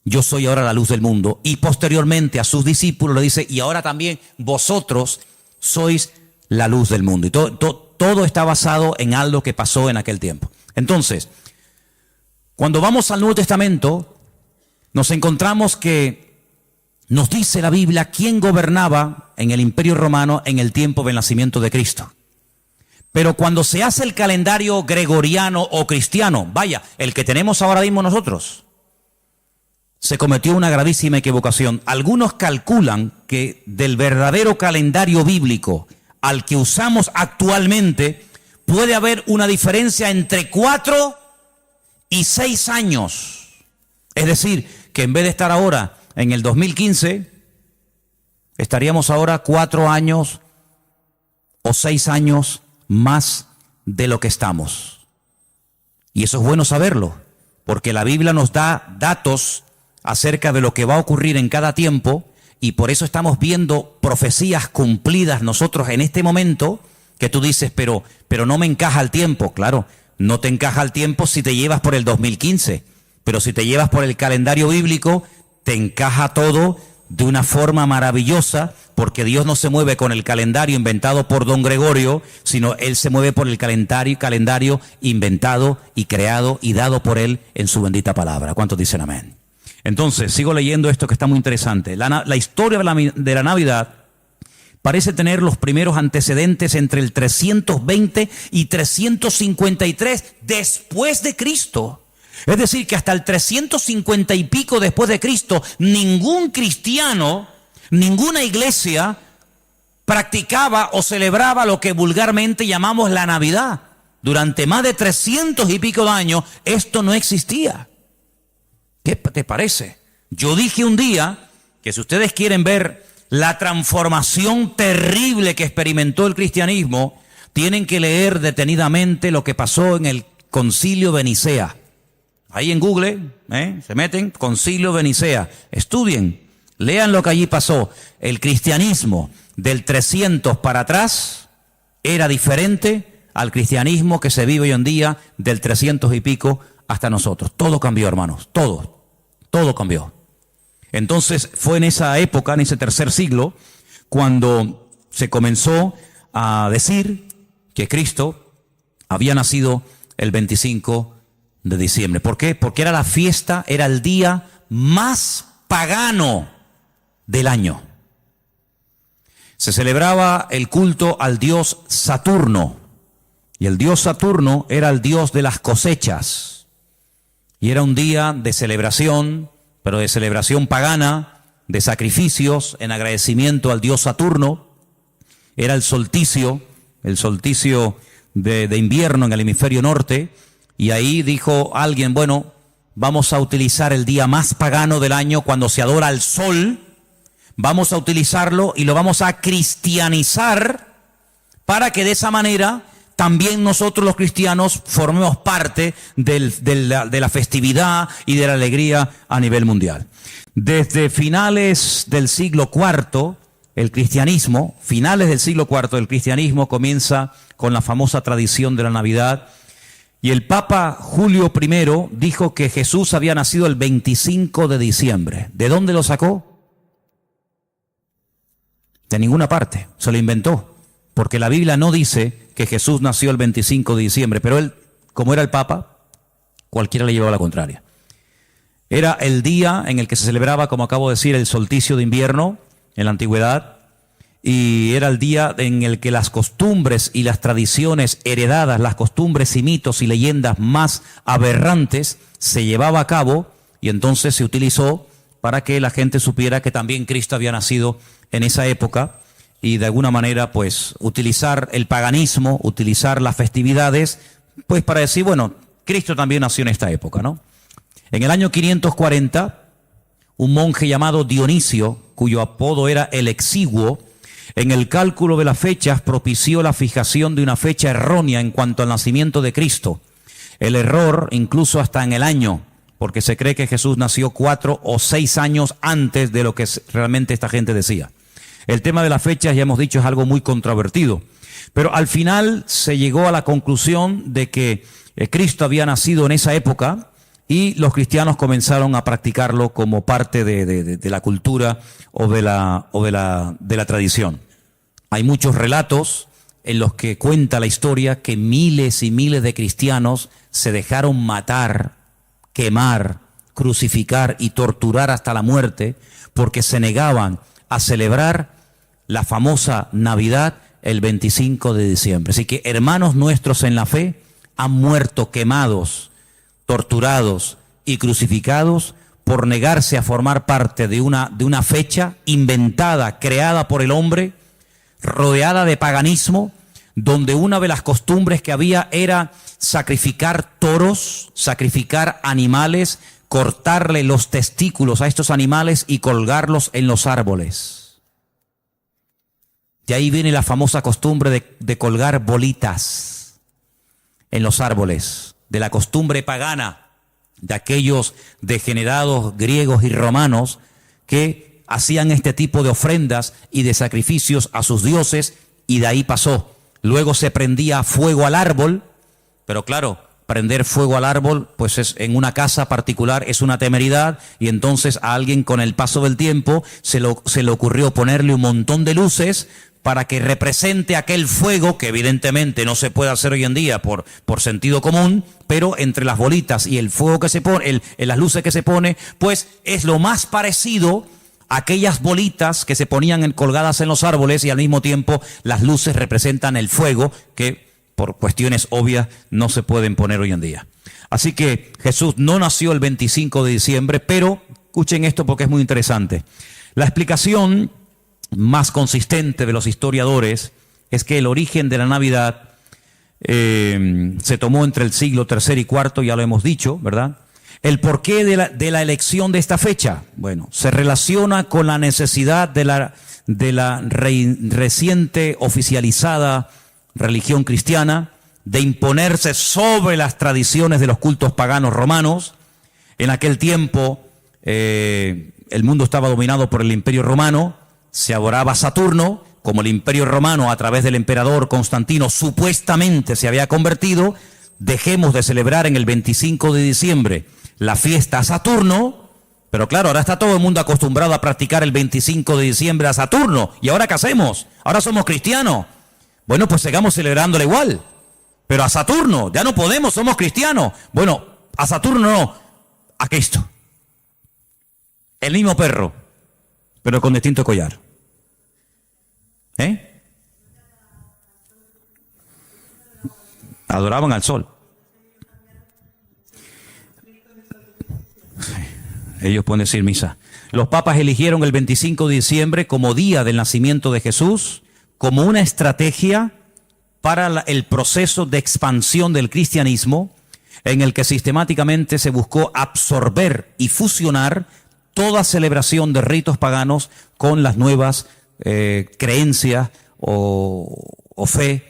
yo soy ahora la luz del mundo. Y posteriormente a sus discípulos le dice, y ahora también vosotros sois la luz del mundo. Y todo está basado en algo que pasó en aquel tiempo. Entonces, cuando vamos al Nuevo Testamento, nos encontramos que nos dice la Biblia quién gobernaba en el Imperio Romano en el tiempo del nacimiento de Cristo. Pero cuando se hace el calendario gregoriano o cristiano, vaya, el que tenemos ahora mismo nosotros, se cometió una gravísima equivocación. Algunos calculan que del verdadero calendario bíblico al que usamos actualmente puede haber una diferencia entre 4 y 6 años. Es decir, que en vez de estar ahora en el 2015, estaríamos ahora 4 años o 6 años más de lo que estamos. Y eso es bueno saberlo, porque la Biblia nos da datos acerca de lo que va a ocurrir en cada tiempo, y por eso estamos viendo profecías cumplidas nosotros en este momento, que tú dices, pero no me encaja el tiempo. Claro, no te encaja el tiempo si te llevas por el 2015, pero si te llevas por el calendario bíblico, te encaja todo de una forma maravillosa, porque Dios no se mueve con el calendario inventado por don Gregorio, sino Él se mueve por el calendario inventado y creado y dado por Él en su bendita palabra. ¿Cuántos dicen amén? Entonces, sigo leyendo esto que está muy interesante. La historia de la Navidad parece tener los primeros antecedentes entre el 320 y 353 después de Cristo. Es decir, que hasta el 350 y pico después de Cristo, ningún cristiano, ninguna iglesia practicaba o celebraba lo que vulgarmente llamamos la Navidad. Durante más de 300 y pico de años, esto no existía. ¿Qué te parece? Yo dije un día que si ustedes quieren ver la transformación terrible que experimentó el cristianismo, tienen que leer detenidamente lo que pasó en el Concilio de Nicea. Ahí en Google, se meten, Concilio de Nicea, estudien, lean lo que allí pasó. El cristianismo del 300 para atrás era diferente al cristianismo que se vive hoy en día del 300 y pico hasta nosotros. Todo cambió, hermanos, todo cambió. Entonces fue en esa época, en ese tercer siglo, cuando se comenzó a decir que Cristo había nacido el 25 de diciembre. ¿Por qué? Porque era la fiesta, era el día más pagano del año. Se celebraba el culto al dios Saturno, y el dios Saturno era el dios de las cosechas, y era un día de celebración, pero de celebración pagana, de sacrificios en agradecimiento al dios Saturno. Era el solsticio de invierno en el hemisferio norte, y ahí dijo alguien, bueno, vamos a utilizar el día más pagano del año cuando se adora al sol, vamos a utilizarlo y lo vamos a cristianizar para que de esa manera también nosotros los cristianos formemos parte de la festividad y de la alegría a nivel mundial. Desde finales del siglo IV, finales del siglo IV, el cristianismo comienza con la famosa tradición de la Navidad, y el Papa Julio I dijo que Jesús había nacido el 25 de diciembre. ¿De dónde lo sacó? De ninguna parte, se lo inventó, porque la Biblia no dice que Jesús nació el 25 de diciembre, pero él, como era el Papa, cualquiera le llevaba la contraria. Era el día en el que se celebraba, como acabo de decir, el solsticio de invierno en la antigüedad, y era el día en el que las costumbres y las tradiciones heredadas, las costumbres y mitos y leyendas más aberrantes se llevaba a cabo, y entonces se utilizó para que la gente supiera que también Cristo había nacido en esa época, y de alguna manera pues utilizar el paganismo, utilizar las festividades, pues para decir, bueno, Cristo también nació en esta época, ¿no? En el año 540, un monje llamado Dionisio, cuyo apodo era el Exiguo, en el cálculo de las fechas propició la fijación de una fecha errónea en cuanto al nacimiento de Cristo. El error incluso hasta en el año, porque se cree que Jesús nació 4 o 6 años antes de lo que realmente esta gente decía. El tema de las fechas, ya hemos dicho, es algo muy controvertido, pero al final se llegó a la conclusión de que Cristo había nacido en esa época, y los cristianos comenzaron a practicarlo como parte de la cultura o de la tradición. Hay muchos relatos en los que cuenta la historia que miles y miles de cristianos se dejaron matar, quemar, crucificar y torturar hasta la muerte porque se negaban a celebrar la famosa Navidad el 25 de diciembre. Así que hermanos nuestros en la fe han muerto quemados, torturados y crucificados por negarse a formar parte de una fecha inventada, creada por el hombre, rodeada de paganismo, donde una de las costumbres que había era sacrificar toros, sacrificar animales, cortarle los testículos a estos animales y colgarlos en los árboles. De ahí viene la famosa costumbre de colgar bolitas en los árboles, de la costumbre pagana de aquellos degenerados griegos y romanos que hacían este tipo de ofrendas y de sacrificios a sus dioses, y de ahí pasó. Luego se prendía fuego al árbol, pero claro, prender fuego al árbol, pues es en una casa particular, es una temeridad, y entonces a alguien con el paso del tiempo se le ocurrió ponerle un montón de luces para que represente aquel fuego que evidentemente no se puede hacer hoy en día por sentido común, pero entre las bolitas y el fuego que se pone, las luces que se pone, pues es lo más parecido a aquellas bolitas que se ponían colgadas en los árboles, y al mismo tiempo las luces representan el fuego que por cuestiones obvias no se pueden poner hoy en día. Así que Jesús no nació el 25 de diciembre, pero escuchen esto porque es muy interesante. La explicación más consistente de los historiadores es que el origen de la Navidad se tomó entre el siglo III y IV, ya lo hemos dicho, ¿verdad? El porqué de la elección de esta fecha, bueno, se relaciona con la necesidad de la reciente oficializada religión cristiana de imponerse sobre las tradiciones de los cultos paganos romanos. En aquel tiempo el mundo estaba dominado por el Imperio Romano, se adoraba a Saturno, como el Imperio Romano a través del emperador Constantino supuestamente se había convertido. Dejemos de celebrar en el 25 de diciembre la fiesta a Saturno, pero claro, ahora está todo el mundo acostumbrado a practicar el 25 de diciembre a Saturno, ¿y ahora qué hacemos? Ahora somos cristianos. Bueno, pues sigamos celebrándole igual, pero a Saturno ya no podemos, somos cristianos. Bueno, a Saturno no, a Cristo. El mismo perro, pero con distinto collar. Adoraban al sol. Ellos pueden decir misa. Los papas eligieron el 25 de diciembre como día del nacimiento de Jesús, como una estrategia para el proceso de expansión del cristianismo, en el que sistemáticamente se buscó absorber y fusionar toda celebración de ritos paganos con las nuevas creencias o fe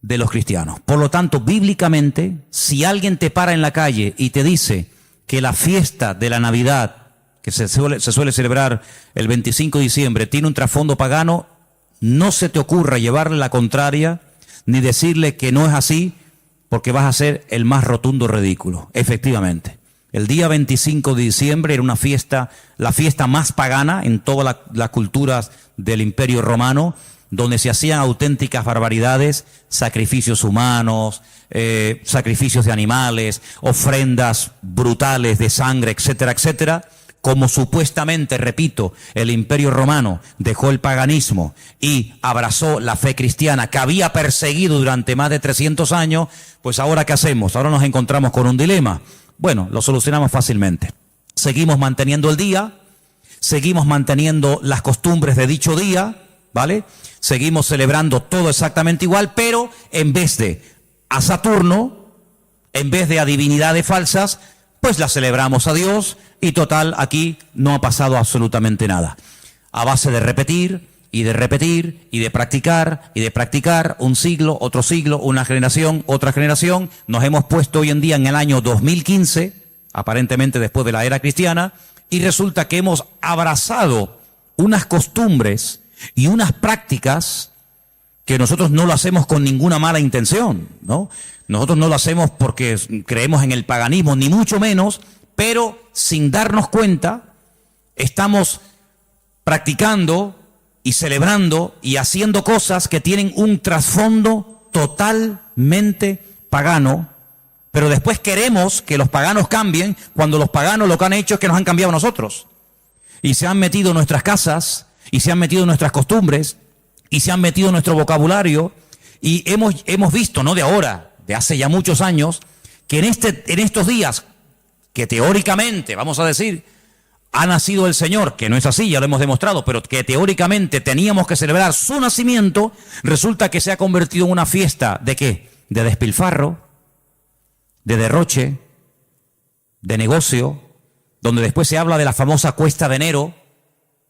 de los cristianos. Por lo tanto, bíblicamente, si alguien te para en la calle y te dice que la fiesta de la Navidad, que se suele celebrar el 25 de diciembre, tiene un trasfondo pagano, no se te ocurra llevarle la contraria ni decirle que no es así, porque vas a ser el más rotundo ridículo. Efectivamente, el día 25 de diciembre era una fiesta, la fiesta más pagana en todas las culturas del Imperio Romano, donde se hacían auténticas barbaridades, sacrificios humanos, sacrificios de animales, ofrendas brutales de sangre, etcétera, etcétera. Como supuestamente, repito, el Imperio Romano dejó el paganismo y abrazó la fe cristiana que había perseguido durante más de 300 años, pues ahora ¿qué hacemos? Ahora nos encontramos con un dilema. Bueno, lo solucionamos fácilmente. Seguimos manteniendo el día, seguimos manteniendo las costumbres de dicho día, ¿vale? Seguimos celebrando todo exactamente igual, pero en vez de a Saturno, en vez de a divinidades falsas, pues la celebramos a Dios y total, aquí no ha pasado absolutamente nada. A base de repetir y de repetir y de practicar, un siglo, una generación, otra generación, nos hemos puesto hoy en día en el año 2015, aparentemente después de la era cristiana, y resulta que hemos abrazado unas costumbres y unas prácticas que nosotros no lo hacemos con ninguna mala intención, ¿no? Nosotros no lo hacemos porque creemos en el paganismo, ni mucho menos, pero sin darnos cuenta, estamos practicando y celebrando y haciendo cosas que tienen un trasfondo totalmente pagano, pero después queremos que los paganos cambien cuando los paganos lo que han hecho es que nos han cambiado a nosotros. Y se han metido en nuestras casas, y se han metido en nuestras costumbres, y se han metido en nuestro vocabulario, y hemos visto, no de ahora, de hace ya muchos años, que en estos días, que teóricamente, vamos a decir, ha nacido el Señor, que no es así, ya lo hemos demostrado, pero que teóricamente teníamos que celebrar su nacimiento, resulta que se ha convertido en una fiesta, ¿de qué? De despilfarro, de derroche, de negocio, donde después se habla de la famosa cuesta de enero,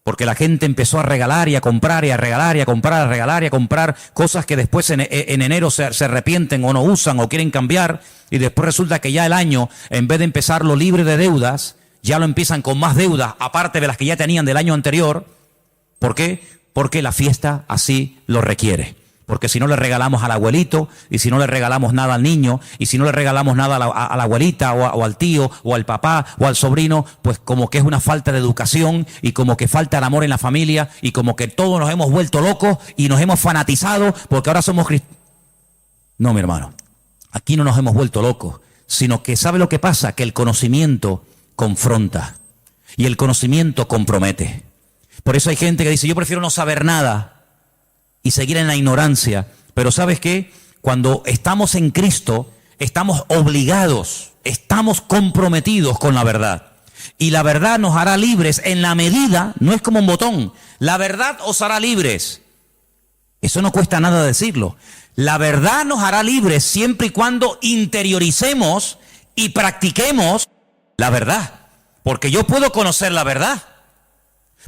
porque la gente empezó a regalar y a comprar y a regalar y a comprar, a regalar y a comprar cosas que después en enero se arrepienten o no usan o quieren cambiar, y después resulta que ya el año, en vez de empezarlo libre de deudas, ya lo empiezan con más deudas, aparte de las que ya tenían del año anterior. ¿Por qué? Porque la fiesta así lo requiere. Porque si no le regalamos al abuelito, y si no le regalamos nada al niño, y si no le regalamos nada a la abuelita, o al tío, o al papá, o al sobrino, pues como que es una falta de educación, y como que falta el amor en la familia, y como que todos nos hemos vuelto locos, y nos hemos fanatizado, porque ahora somos cristianos. No, mi hermano, aquí no nos hemos vuelto locos, sino que ¿sabe lo que pasa? Que el conocimiento confronta, y el conocimiento compromete. Por eso hay gente que dice, yo prefiero no saber nada, y seguir en la ignorancia. Pero ¿sabes qué? Cuando estamos en Cristo, estamos obligados, estamos comprometidos con la verdad. Y la verdad nos hará libres en la medida, no es como un botón, la verdad os hará libres. Eso no cuesta nada decirlo. La verdad nos hará libres siempre y cuando interioricemos y practiquemos la verdad. Porque yo puedo conocer la verdad,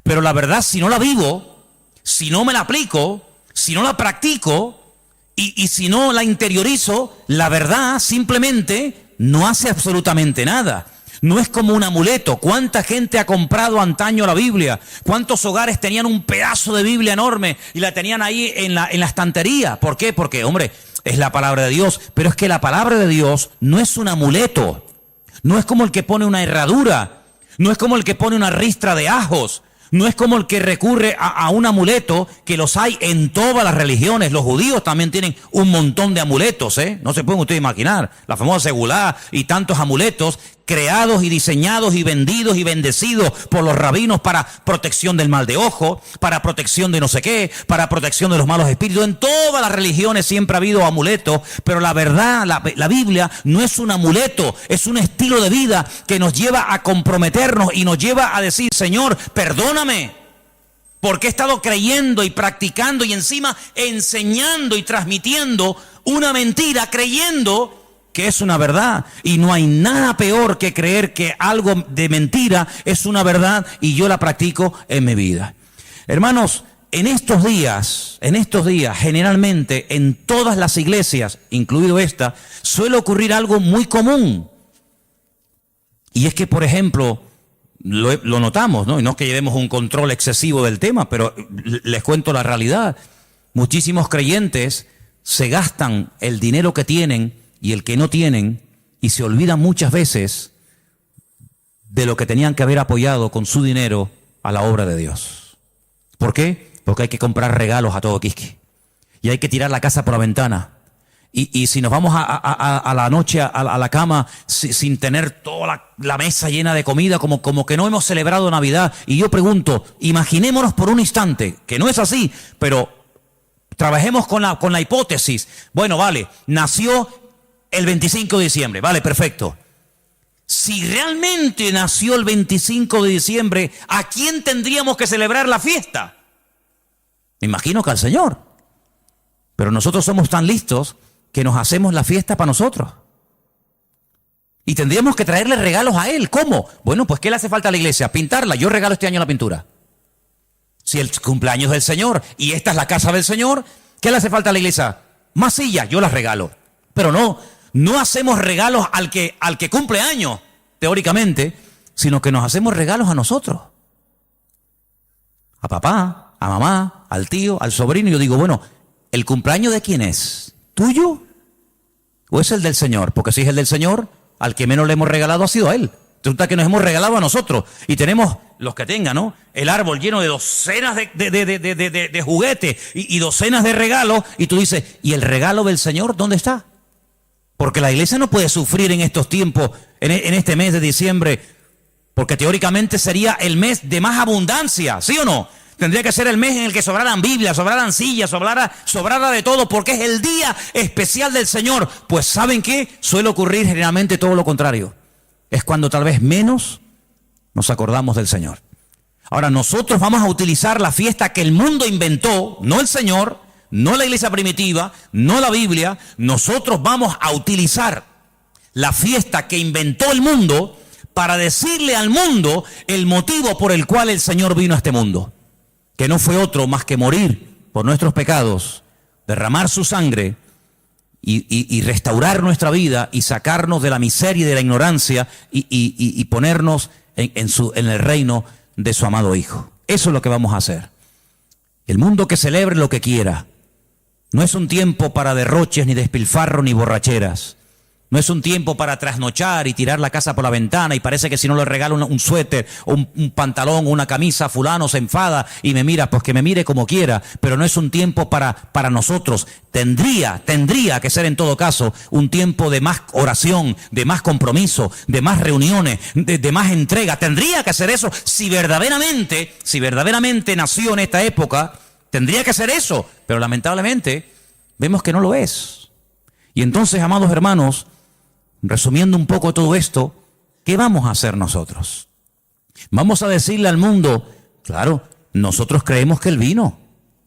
pero la verdad, si no la vivo, si no me la aplico, si no la practico y si no la interiorizo, la verdad simplemente no hace absolutamente nada. No es como un amuleto. ¿Cuánta gente ha comprado antaño la Biblia? ¿Cuántos hogares tenían un pedazo de Biblia enorme y la tenían ahí en la estantería? ¿Por qué? Porque, hombre, es la palabra de Dios. Pero es que la palabra de Dios no es un amuleto. No es como el que pone una herradura. No es como el que pone una ristra de ajos. No es como el que recurre a un amuleto, que los hay en todas las religiones. Los judíos también tienen un montón de amuletos, ¿eh? No se pueden ustedes imaginar. La famosa segulá y tantos amuletos creados y diseñados y vendidos y bendecidos por los rabinos para protección del mal de ojo, para protección de no sé qué, para protección de los malos espíritus. En todas las religiones siempre ha habido amuletos, pero la verdad, la Biblia no es un amuleto, es un estilo de vida que nos lleva a comprometernos y nos lleva a decir: Señor, perdóname, porque he estado creyendo y practicando y encima enseñando y transmitiendo una mentira, creyendo que es una verdad. Y no hay nada peor que creer que algo de mentira es una verdad y yo la practico en mi vida. Hermanos, en estos días, generalmente en todas las iglesias, incluido esta, suele ocurrir algo muy común. Y es que, por ejemplo, lo notamos, ¿no? Y no es que llevemos un control excesivo del tema, pero les cuento la realidad. Muchísimos creyentes se gastan el dinero que tienen y el que no tienen y se olvidan muchas veces de lo que tenían que haber apoyado con su dinero a la obra de Dios. ¿Por qué? Porque hay que comprar regalos a todo quisque y hay que tirar la casa por la ventana. Y si nos vamos a la noche a la cama sin tener toda la mesa llena de comida, como que no hemos celebrado Navidad. Y yo pregunto, imaginémonos por un instante, que no es así, pero trabajemos con la hipótesis. Bueno, vale, nació el 25 de diciembre, vale, perfecto. Si realmente nació el 25 de diciembre, ¿a quién tendríamos que celebrar la fiesta? Me imagino que al Señor. Pero nosotros somos tan listos que nos hacemos la fiesta para nosotros. Y tendríamos que traerle regalos a Él. ¿Cómo? Bueno, pues ¿qué le hace falta a la iglesia? Pintarla. Yo regalo este año la pintura. Si el cumpleaños del Señor y esta es la casa del Señor, ¿qué le hace falta a la iglesia? Más sillas, yo las regalo. Pero no hacemos regalos al que cumple años, teóricamente, sino que nos hacemos regalos a nosotros. A papá, a mamá, al tío, al sobrino. Y yo digo, bueno, ¿el cumpleaños de quién es? ¿Tuyo? ¿O es el del Señor? Porque si es el del Señor, al que menos le hemos regalado ha sido a Él. Resulta que nos hemos regalado a nosotros. Y tenemos, los que tengan, ¿no?, el árbol lleno de docenas de juguetes y docenas de regalos. Y tú dices, ¿y el regalo del Señor dónde está? Porque la iglesia no puede sufrir en estos tiempos, en este mes de diciembre, porque teóricamente sería el mes de más abundancia, ¿sí o no? Tendría que ser el mes en el que sobraran Biblias, sobraran sillas, sobrara de todo, porque es el día especial del Señor. Pues ¿saben qué? Suele ocurrir generalmente todo lo contrario. Es cuando tal vez menos nos acordamos del Señor. Ahora, nosotros vamos a utilizar la fiesta que el mundo inventó, no el Señor, no la iglesia primitiva, no la Biblia. Nosotros vamos a utilizar la fiesta que inventó el mundo para decirle al mundo el motivo por el cual el Señor vino a este mundo. Que no fue otro más que morir por nuestros pecados, derramar su sangre y restaurar nuestra vida y sacarnos de la miseria y de la ignorancia y ponernos en el reino de su amado Hijo. Eso es lo que vamos a hacer. El mundo que celebre lo que quiera. No es un tiempo para derroches, ni despilfarro, ni borracheras. No es un tiempo para trasnochar y tirar la casa por la ventana y parece que si no le regalo un suéter o un pantalón o una camisa, fulano se enfada y me mira, pues que me mire como quiera. Pero no es un tiempo para nosotros. Tendría que ser en todo caso un tiempo de más oración, de más compromiso, de más reuniones, de más entrega. Tendría que ser eso. Si verdaderamente nació en esta época, tendría que ser eso. Pero lamentablemente vemos que no lo es. Y entonces, amados hermanos, resumiendo un poco todo esto, ¿qué vamos a hacer nosotros? Vamos a decirle al mundo, claro, nosotros creemos que Él vino.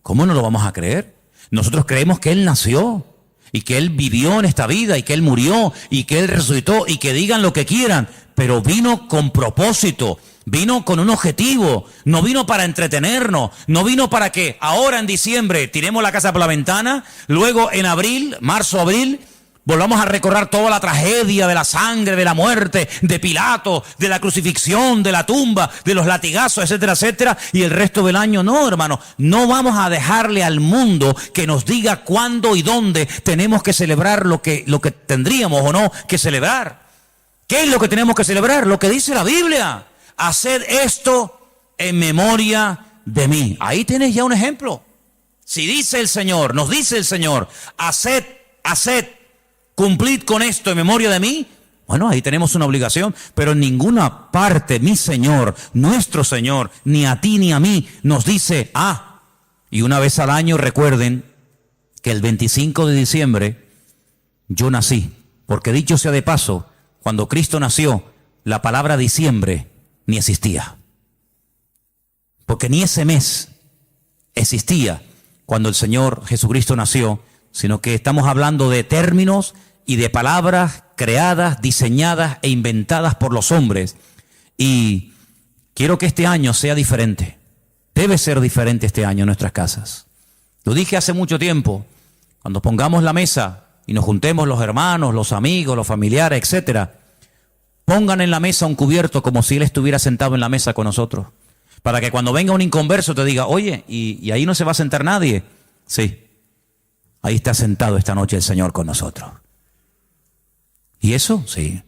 ¿Cómo no lo vamos a creer? Nosotros creemos que Él nació y que Él vivió en esta vida y que Él murió y que Él resucitó y que digan lo que quieran, pero vino con propósito, vino con un objetivo, no vino para entretenernos, no vino para que ahora en diciembre tiremos la casa por la ventana, luego en abril, marzo, abril, volvamos a recordar toda la tragedia de la sangre, de la muerte, de Pilato, de la crucifixión, de la tumba, de los latigazos, etcétera, etcétera, y el resto del año. No, hermano, no vamos a dejarle al mundo que nos diga cuándo y dónde tenemos que celebrar lo que tendríamos o no que celebrar. ¿Qué es lo que tenemos que celebrar? Lo que dice la Biblia. Haced esto en memoria de mí. Ahí tienes ya un ejemplo. Si dice el Señor, nos dice el Señor, haced, cumplid con esto en memoria de mí, Bueno, ahí tenemos una obligación, pero en ninguna parte mi Señor, nuestro Señor, ni a ti ni a mí nos dice, y una vez al año recuerden que el 25 de diciembre yo nací, porque dicho sea de paso, cuando Cristo nació, la palabra diciembre ni existía, porque ni ese mes existía cuando el Señor Jesucristo nació, sino que estamos hablando de términos y de palabras creadas, diseñadas e inventadas por los hombres. Y quiero que este año sea diferente. Debe ser diferente este año en nuestras casas. Lo dije hace mucho tiempo, cuando pongamos la mesa y nos juntemos los hermanos, los amigos, los familiares, etcétera, pongan en la mesa un cubierto como si Él estuviera sentado en la mesa con nosotros. Para que cuando venga un inconverso te diga, oye, ¿y ahí no se va a sentar nadie? Sí, ahí está sentado esta noche el Señor con nosotros. ¿Y eso? Sí,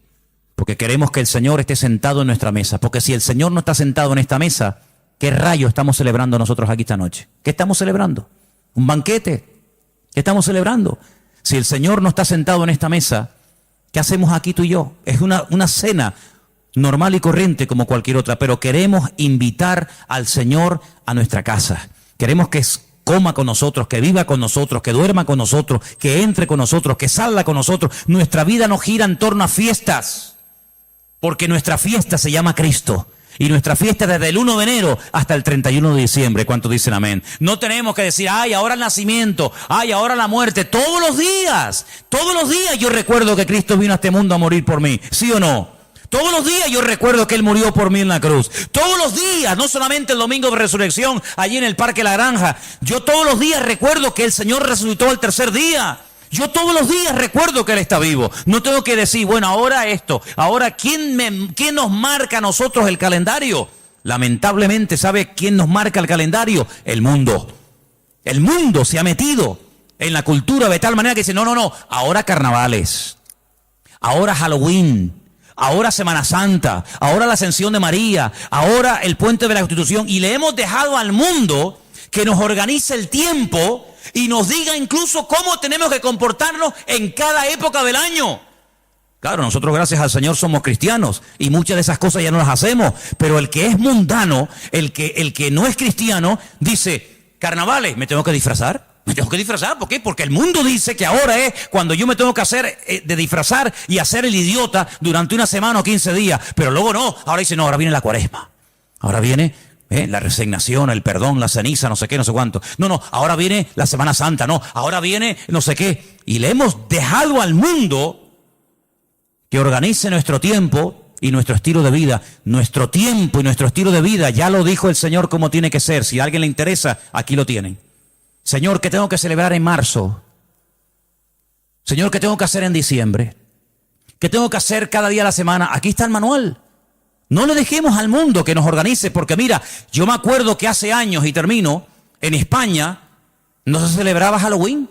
porque queremos que el Señor esté sentado en nuestra mesa. Porque si el Señor no está sentado en esta mesa, ¿qué rayo estamos celebrando nosotros aquí esta noche? ¿Qué estamos celebrando? ¿Un banquete? ¿Qué estamos celebrando? Si el Señor no está sentado en esta mesa, ¿qué hacemos aquí tú y yo? Es una cena normal y corriente como cualquier otra, pero queremos invitar al Señor a nuestra casa. Queremos que coma con nosotros, que viva con nosotros, que duerma con nosotros, que entre con nosotros, que salga con nosotros. Nuestra vida no gira en torno a fiestas, porque nuestra fiesta se llama Cristo. Y nuestra fiesta desde el 1 de enero hasta el 31 de diciembre. ¿Cuántos dicen amén? No tenemos que decir, ahora el nacimiento, ahora la muerte. Todos los días yo recuerdo que Cristo vino a este mundo a morir por mí. ¿Sí o no? Todos los días yo recuerdo que Él murió por mí en la cruz. Todos los días, no solamente el domingo de resurrección, allí en el Parque La Granja. Yo todos los días recuerdo que el Señor resucitó al tercer día. Yo todos los días recuerdo que Él está vivo. No tengo que decir, bueno, ahora esto. Ahora, ¿quién nos marca a nosotros el calendario? Lamentablemente, ¿sabe quién nos marca el calendario? El mundo. El mundo se ha metido en la cultura de tal manera que dice, no, ahora carnavales, ahora Halloween, ahora Semana Santa, ahora la Ascensión de María, ahora el Puente de la Constitución. Y le hemos dejado al mundo que nos organice el tiempo y nos diga incluso cómo tenemos que comportarnos en cada época del año. Claro, nosotros gracias al Señor somos cristianos y muchas de esas cosas ya no las hacemos, pero el que es mundano, el que no es cristiano, dice, carnavales, ¿me tengo que disfrazar? Me tengo que disfrazar, ¿por qué? Porque el mundo dice que ahora es cuando yo me tengo que hacer de disfrazar y hacer el idiota durante una semana o 15 días, pero luego no, ahora dice, no, ahora viene la cuaresma, ahora viene la resignación, el perdón, la ceniza, no sé qué, no sé cuánto. No, ahora viene la Semana Santa, no, ahora viene no sé qué. Y le hemos dejado al mundo que organice nuestro tiempo y nuestro estilo de vida. Nuestro tiempo y nuestro estilo de vida, ya lo dijo el Señor cómo tiene que ser. Si a alguien le interesa, aquí lo tienen. Señor, ¿qué tengo que celebrar en marzo? Señor, ¿qué tengo que hacer en diciembre? ¿Qué tengo que hacer cada día de la semana? Aquí está el manual. No le dejemos al mundo que nos organice, porque mira, yo me acuerdo que hace años, y termino, en España no se celebraba Halloween.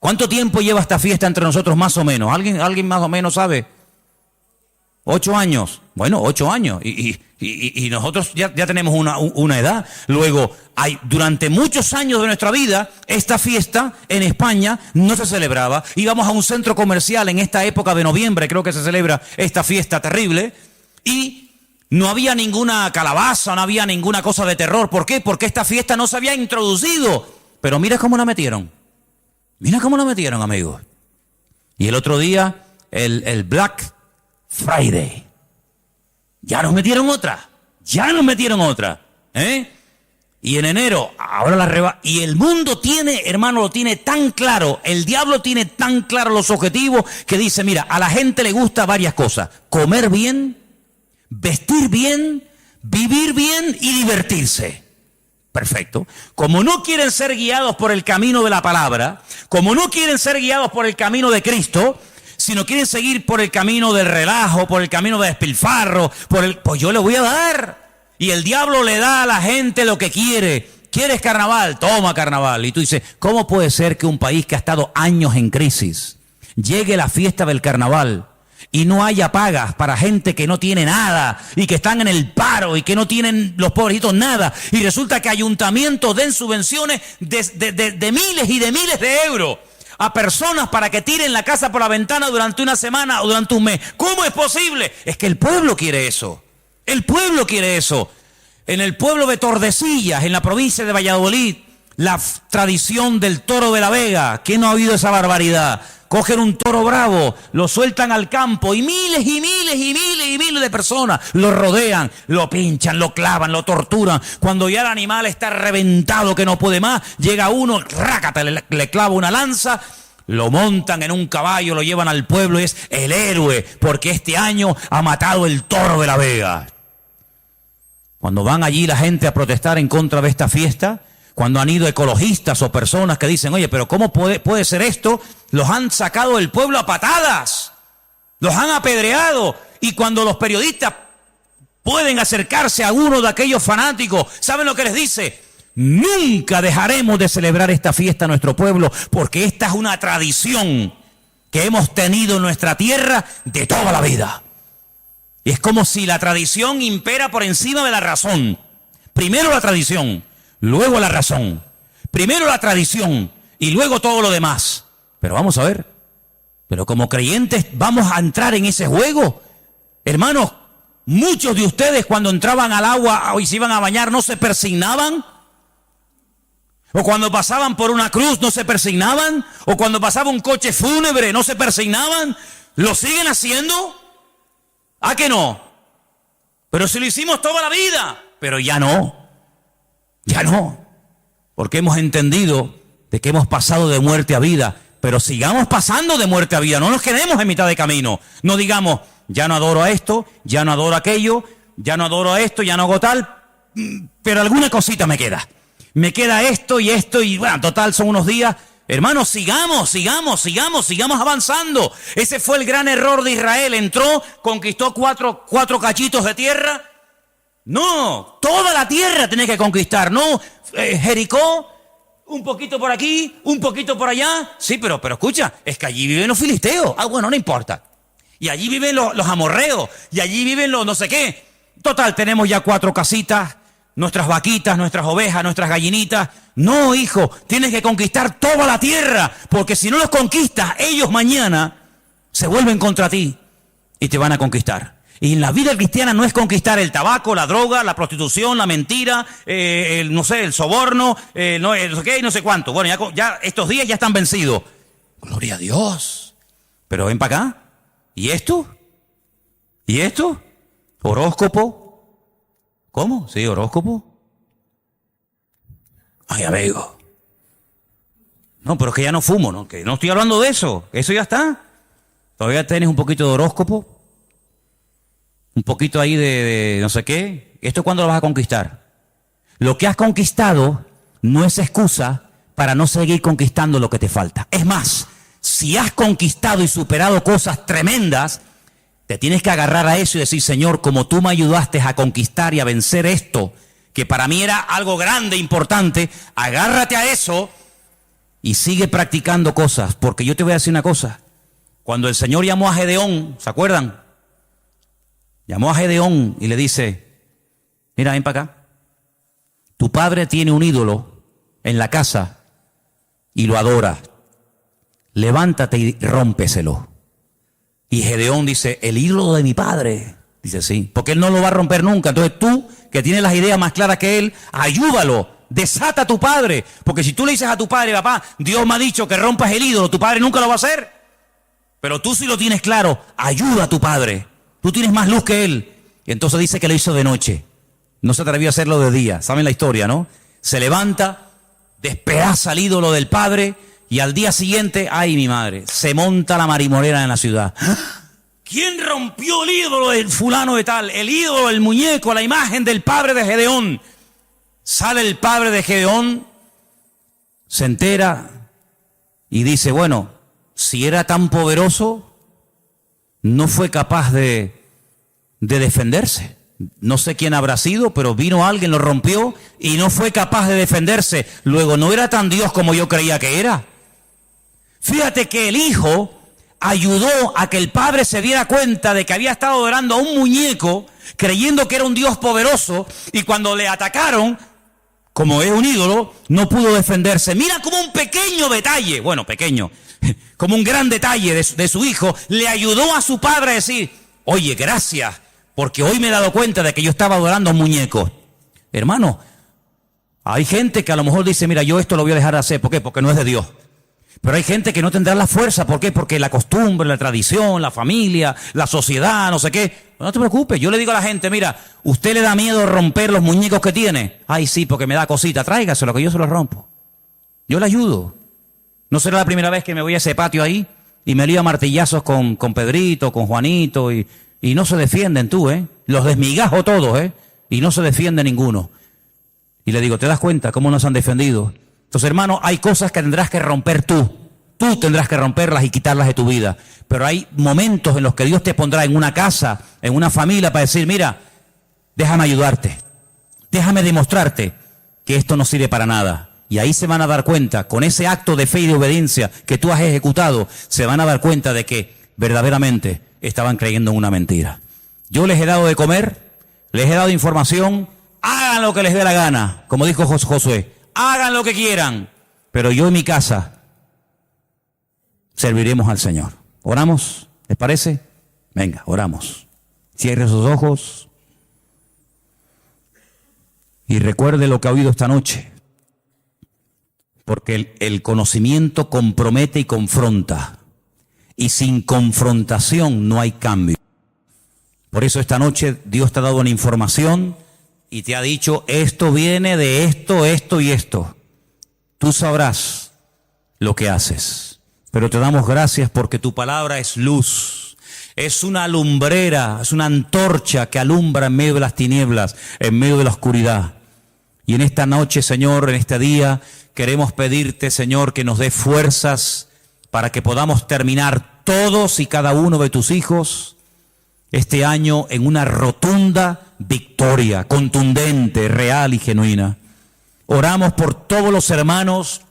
¿Cuánto tiempo lleva esta fiesta entre nosotros más o menos? ¿Alguien más o menos sabe? 8 años. Bueno, 8 años. Y nosotros ya tenemos una edad. Luego, durante muchos años de nuestra vida, esta fiesta en España no se celebraba. Íbamos a un centro comercial en esta época de noviembre, creo que se celebra esta fiesta terrible, y no había ninguna calabaza, no había ninguna cosa de terror. ¿Por qué? Porque esta fiesta no se había introducido. Pero mira cómo la metieron. Mira cómo la metieron, amigos. Y el otro día, el Black Friday. Ya nos metieron otra. Y en enero, ahora y el mundo tiene, hermano, lo tiene tan claro, el diablo tiene tan claro los objetivos que dice, mira, a la gente le gusta varias cosas. Comer bien, vestir bien, vivir bien y divertirse. Perfecto. Como no quieren ser guiados por el camino de la palabra, como no quieren ser guiados por el camino de Cristo, sino quieren seguir por el camino del relajo, por el camino de despilfarro, pues yo le voy a dar. Y el diablo le da a la gente lo que quiere. ¿Quieres carnaval? Toma carnaval. Y tú dices, ¿cómo puede ser que un país que ha estado años en crisis llegue la fiesta del carnaval y no haya pagas para gente que no tiene nada y que están en el paro y que no tienen los pobrecitos nada? Y resulta que ayuntamientos den subvenciones de miles y de miles de euros a personas para que tiren la casa por la ventana durante una semana o durante un mes. ¿Cómo es posible? Es que el pueblo quiere eso. El pueblo quiere eso. En el pueblo de Tordesillas, en la provincia de Valladolid, la tradición del toro de la Vega. ¿Quién no ha oído esa barbaridad? Cogen un toro bravo, lo sueltan al campo y miles y miles y miles y miles de personas lo rodean, lo pinchan, lo clavan, lo torturan. Cuando ya el animal está reventado que no puede más, llega uno, rácata, le clava una lanza, lo montan en un caballo, lo llevan al pueblo y es el héroe porque este año ha matado el toro de la Vega. Cuando van allí la gente a protestar en contra de esta fiesta, cuando han ido ecologistas o personas que dicen, oye, pero ¿cómo puede ser esto? Los han sacado del pueblo a patadas, los han apedreado. Y cuando los periodistas pueden acercarse a uno de aquellos fanáticos, ¿saben lo que les dice? Nunca dejaremos de celebrar esta fiesta en nuestro pueblo, porque esta es una tradición que hemos tenido en nuestra tierra de toda la vida. Y es como si la tradición impera por encima de la razón. Primero la tradición, luego la razón. Primero la tradición y luego todo lo demás. Pero vamos a ver, pero como creyentes vamos a entrar en ese juego. Hermanos, muchos de ustedes cuando entraban al agua y se iban a bañar no se persignaban. O cuando pasaban por una cruz no se persignaban. O cuando pasaba un coche fúnebre no se persignaban. ¿Lo siguen haciendo? ¿A que no? Pero si lo hicimos toda la vida. Pero ya no. Ya no. Porque hemos entendido de que hemos pasado de muerte a vida. Pero sigamos pasando de muerte a vida. No nos quedemos en mitad de camino. No digamos, ya no adoro a esto, ya no adoro a aquello, ya no adoro a esto, ya no hago tal. Pero alguna cosita me queda. Me queda esto y bueno, total son unos días. Hermanos, sigamos avanzando. Ese fue el gran error de Israel. Entró, conquistó cuatro cachitos de tierra. No, toda la tierra tenés que conquistar. No, Jericó, un poquito por aquí, un poquito por allá. Sí, pero escucha, es que allí viven los filisteos. Ah, bueno, no importa. Y allí viven los amorreos. Y allí viven los no sé qué. Total, tenemos ya 4 casitas. Nuestras vaquitas, nuestras ovejas, nuestras gallinitas. No, hijo, tienes que conquistar toda la tierra, porque si no los conquistas, ellos mañana se vuelven contra ti y te van a conquistar. Y en la vida cristiana no es conquistar el tabaco, la droga, la prostitución, la mentira, el soborno, no sé cuánto. Bueno, ya estos días ya están vencidos. Gloria a Dios. Pero ven para acá. ¿Y esto? ¿Y esto? Horóscopo. ¿Cómo? ¿Sí, horóscopo? Ay, amigo. No, pero es que ya no fumo, ¿no? Que no estoy hablando de eso. Eso ya está. Todavía tienes un poquito de horóscopo. Un poquito ahí de no sé qué. ¿Esto cuándo lo vas a conquistar? Lo que has conquistado no es excusa para no seguir conquistando lo que te falta. Es más, si has conquistado y superado cosas tremendas, te tienes que agarrar a eso y decir, Señor, como tú me ayudaste a conquistar y a vencer esto, que para mí era algo grande, importante, agárrate a eso y sigue practicando cosas. Porque yo te voy a decir una cosa. Cuando el Señor llamó a Gedeón, ¿se acuerdan? Llamó a Gedeón y le dice, mira, ven para acá. Tu padre tiene un ídolo en la casa y lo adora. Levántate y rómpeselo. Y Gedeón dice, el ídolo de mi padre. Dice, sí, porque él no lo va a romper nunca. Entonces tú, que tienes las ideas más claras que él, ayúdalo, desata a tu padre. Porque si tú le dices a tu padre, papá, Dios me ha dicho que rompas el ídolo, tu padre nunca lo va a hacer. Pero tú sí lo tienes claro, ayuda a tu padre. Tú tienes más luz que él. Y entonces dice que lo hizo de noche. No se atrevió a hacerlo de día. ¿Saben la historia, no? Se levanta, despedaza el ídolo del padre. Y al día siguiente, ay mi madre, se monta la marimorera en la ciudad. ¿Quién rompió el ídolo del fulano de tal? El ídolo, el muñeco, la imagen del padre de Gedeón. Sale el padre de Gedeón, se entera y dice, bueno, si era tan poderoso, no fue capaz de defenderse. No sé quién habrá sido, pero vino alguien, lo rompió y no fue capaz de defenderse. Luego, no era tan Dios como yo creía que era. Fíjate que el hijo ayudó a que el padre se diera cuenta de que había estado adorando a un muñeco, creyendo que era un Dios poderoso, y cuando le atacaron, como es un ídolo, no pudo defenderse. Mira como un pequeño detalle, bueno, pequeño, como un gran detalle de su hijo, le ayudó a su padre a decir, oye, gracias, porque hoy me he dado cuenta de que yo estaba adorando a un muñeco. Hermano, hay gente que a lo mejor dice, mira, yo esto lo voy a dejar de hacer. ¿Por qué? Porque no es de Dios. Pero hay gente que no tendrá la fuerza. ¿Por qué? Porque la costumbre, la tradición, la familia, la sociedad, no sé qué. No te preocupes. Yo le digo a la gente, mira, ¿usted le da miedo romper los muñecos que tiene? Ay, sí, porque me da cosita. Tráigaselo, que yo se los rompo. Yo le ayudo. No será la primera vez que me voy a ese patio ahí y me lío a martillazos con Pedrito, con Juanito y no se defienden tú, ¿eh? Los desmigajo todos, ¿eh? Y no se defiende ninguno. Y le digo, ¿te das cuenta cómo nos han defendido? Entonces, hermano, hay cosas que tendrás que romper tú. Tú tendrás que romperlas y quitarlas de tu vida. Pero hay momentos en los que Dios te pondrá en una casa, en una familia, para decir, mira, déjame ayudarte. Déjame demostrarte que esto no sirve para nada. Y ahí se van a dar cuenta, con ese acto de fe y de obediencia que tú has ejecutado, se van a dar cuenta de que verdaderamente estaban creyendo en una mentira. Yo les he dado de comer, les he dado información, hagan lo que les dé la gana, como dijo Josué. Hagan lo que quieran, pero yo en mi casa serviremos al Señor. ¿Oramos? ¿Les parece? Venga, oramos. Cierre sus ojos y recuerde lo que ha oído esta noche, porque el conocimiento compromete y confronta, y sin confrontación no hay cambio. Por eso esta noche Dios te ha dado una información y te ha dicho, esto viene de esto, esto y esto. Tú sabrás lo que haces. Pero te damos gracias porque tu palabra es luz. Es una lumbrera, es una antorcha que alumbra en medio de las tinieblas, en medio de la oscuridad. Y en esta noche, Señor, en este día, queremos pedirte, Señor, que nos dé fuerzas para que podamos terminar todos y cada uno de tus hijos este año en una rotunda victoria, contundente, real y genuina. Oramos por todos los hermanos,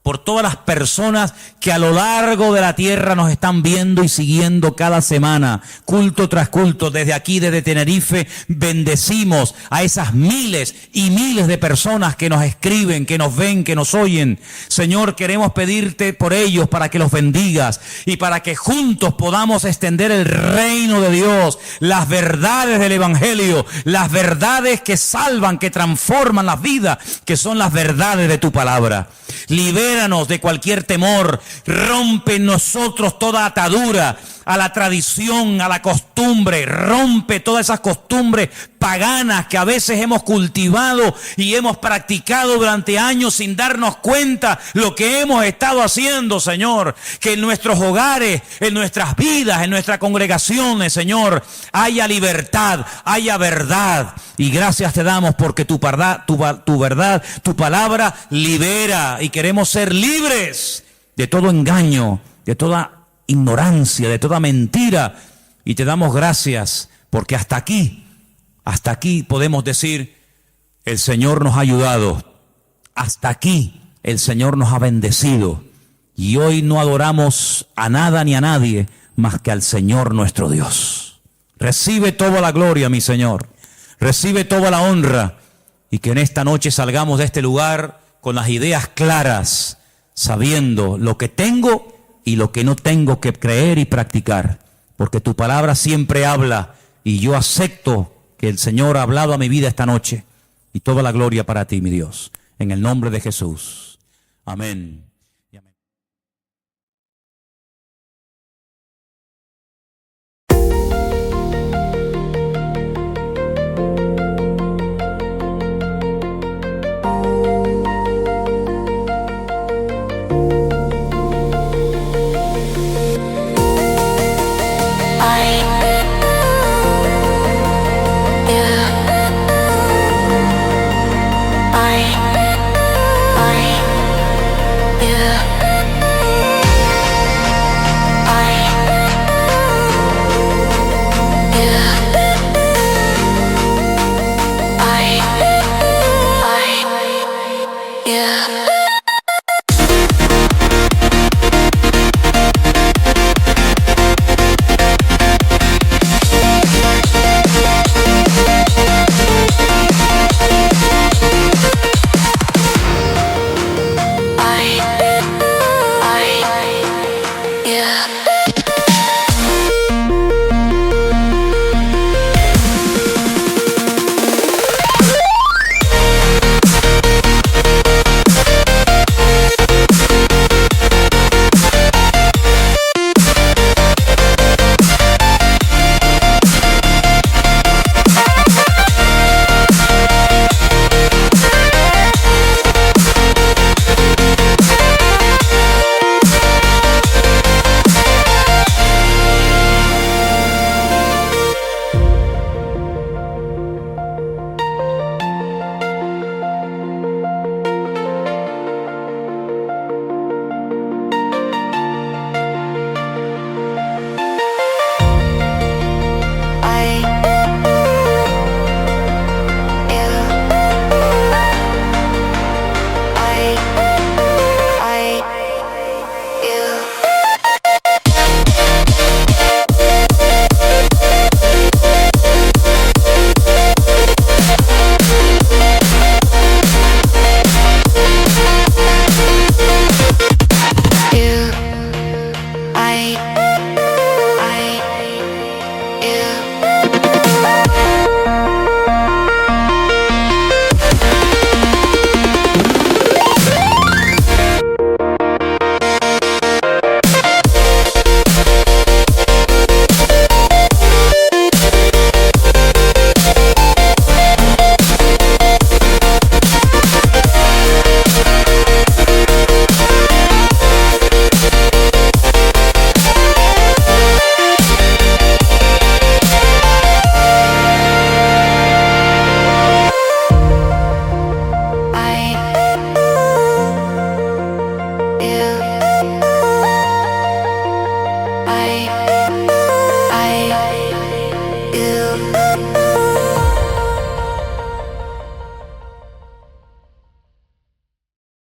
por todas las personas que a lo largo de la tierra nos están viendo y siguiendo cada semana, culto tras culto. Desde aquí, desde Tenerife, bendecimos a esas miles y miles de personas que nos escriben, que nos ven, que nos oyen. Señor, queremos pedirte por ellos para que los bendigas y para que juntos podamos extender el reino de Dios, las verdades del Evangelio, las verdades que salvan, que transforman las vidas, que son las verdades de tu palabra. Libéranos de cualquier temor, rompe en nosotros toda atadura a la tradición, a la costumbre, rompe todas esas costumbres paganas que a veces hemos cultivado y hemos practicado durante años sin darnos cuenta lo que hemos estado haciendo, Señor. Que en nuestros hogares, en nuestras vidas, en nuestras congregaciones, Señor, haya libertad, haya verdad. Y gracias te damos porque tu verdad, tu palabra libera, y queremos ser libres de todo engaño, de toda ignorancia, de toda mentira. Y te damos gracias porque hasta aquí podemos decir, el Señor nos ha ayudado. Hasta aquí el Señor nos ha bendecido. Y hoy no adoramos a nada ni a nadie más que al Señor nuestro Dios. Recibe toda la gloria, mi Señor. Recibe toda la honra. Y que en esta noche salgamos de este lugar con las ideas claras, sabiendo lo que tengo y lo que no tengo que creer y practicar. Porque tu palabra siempre habla y yo acepto que el Señor ha hablado a mi vida esta noche. Y toda la gloria para ti, mi Dios. En el nombre de Jesús. Amén.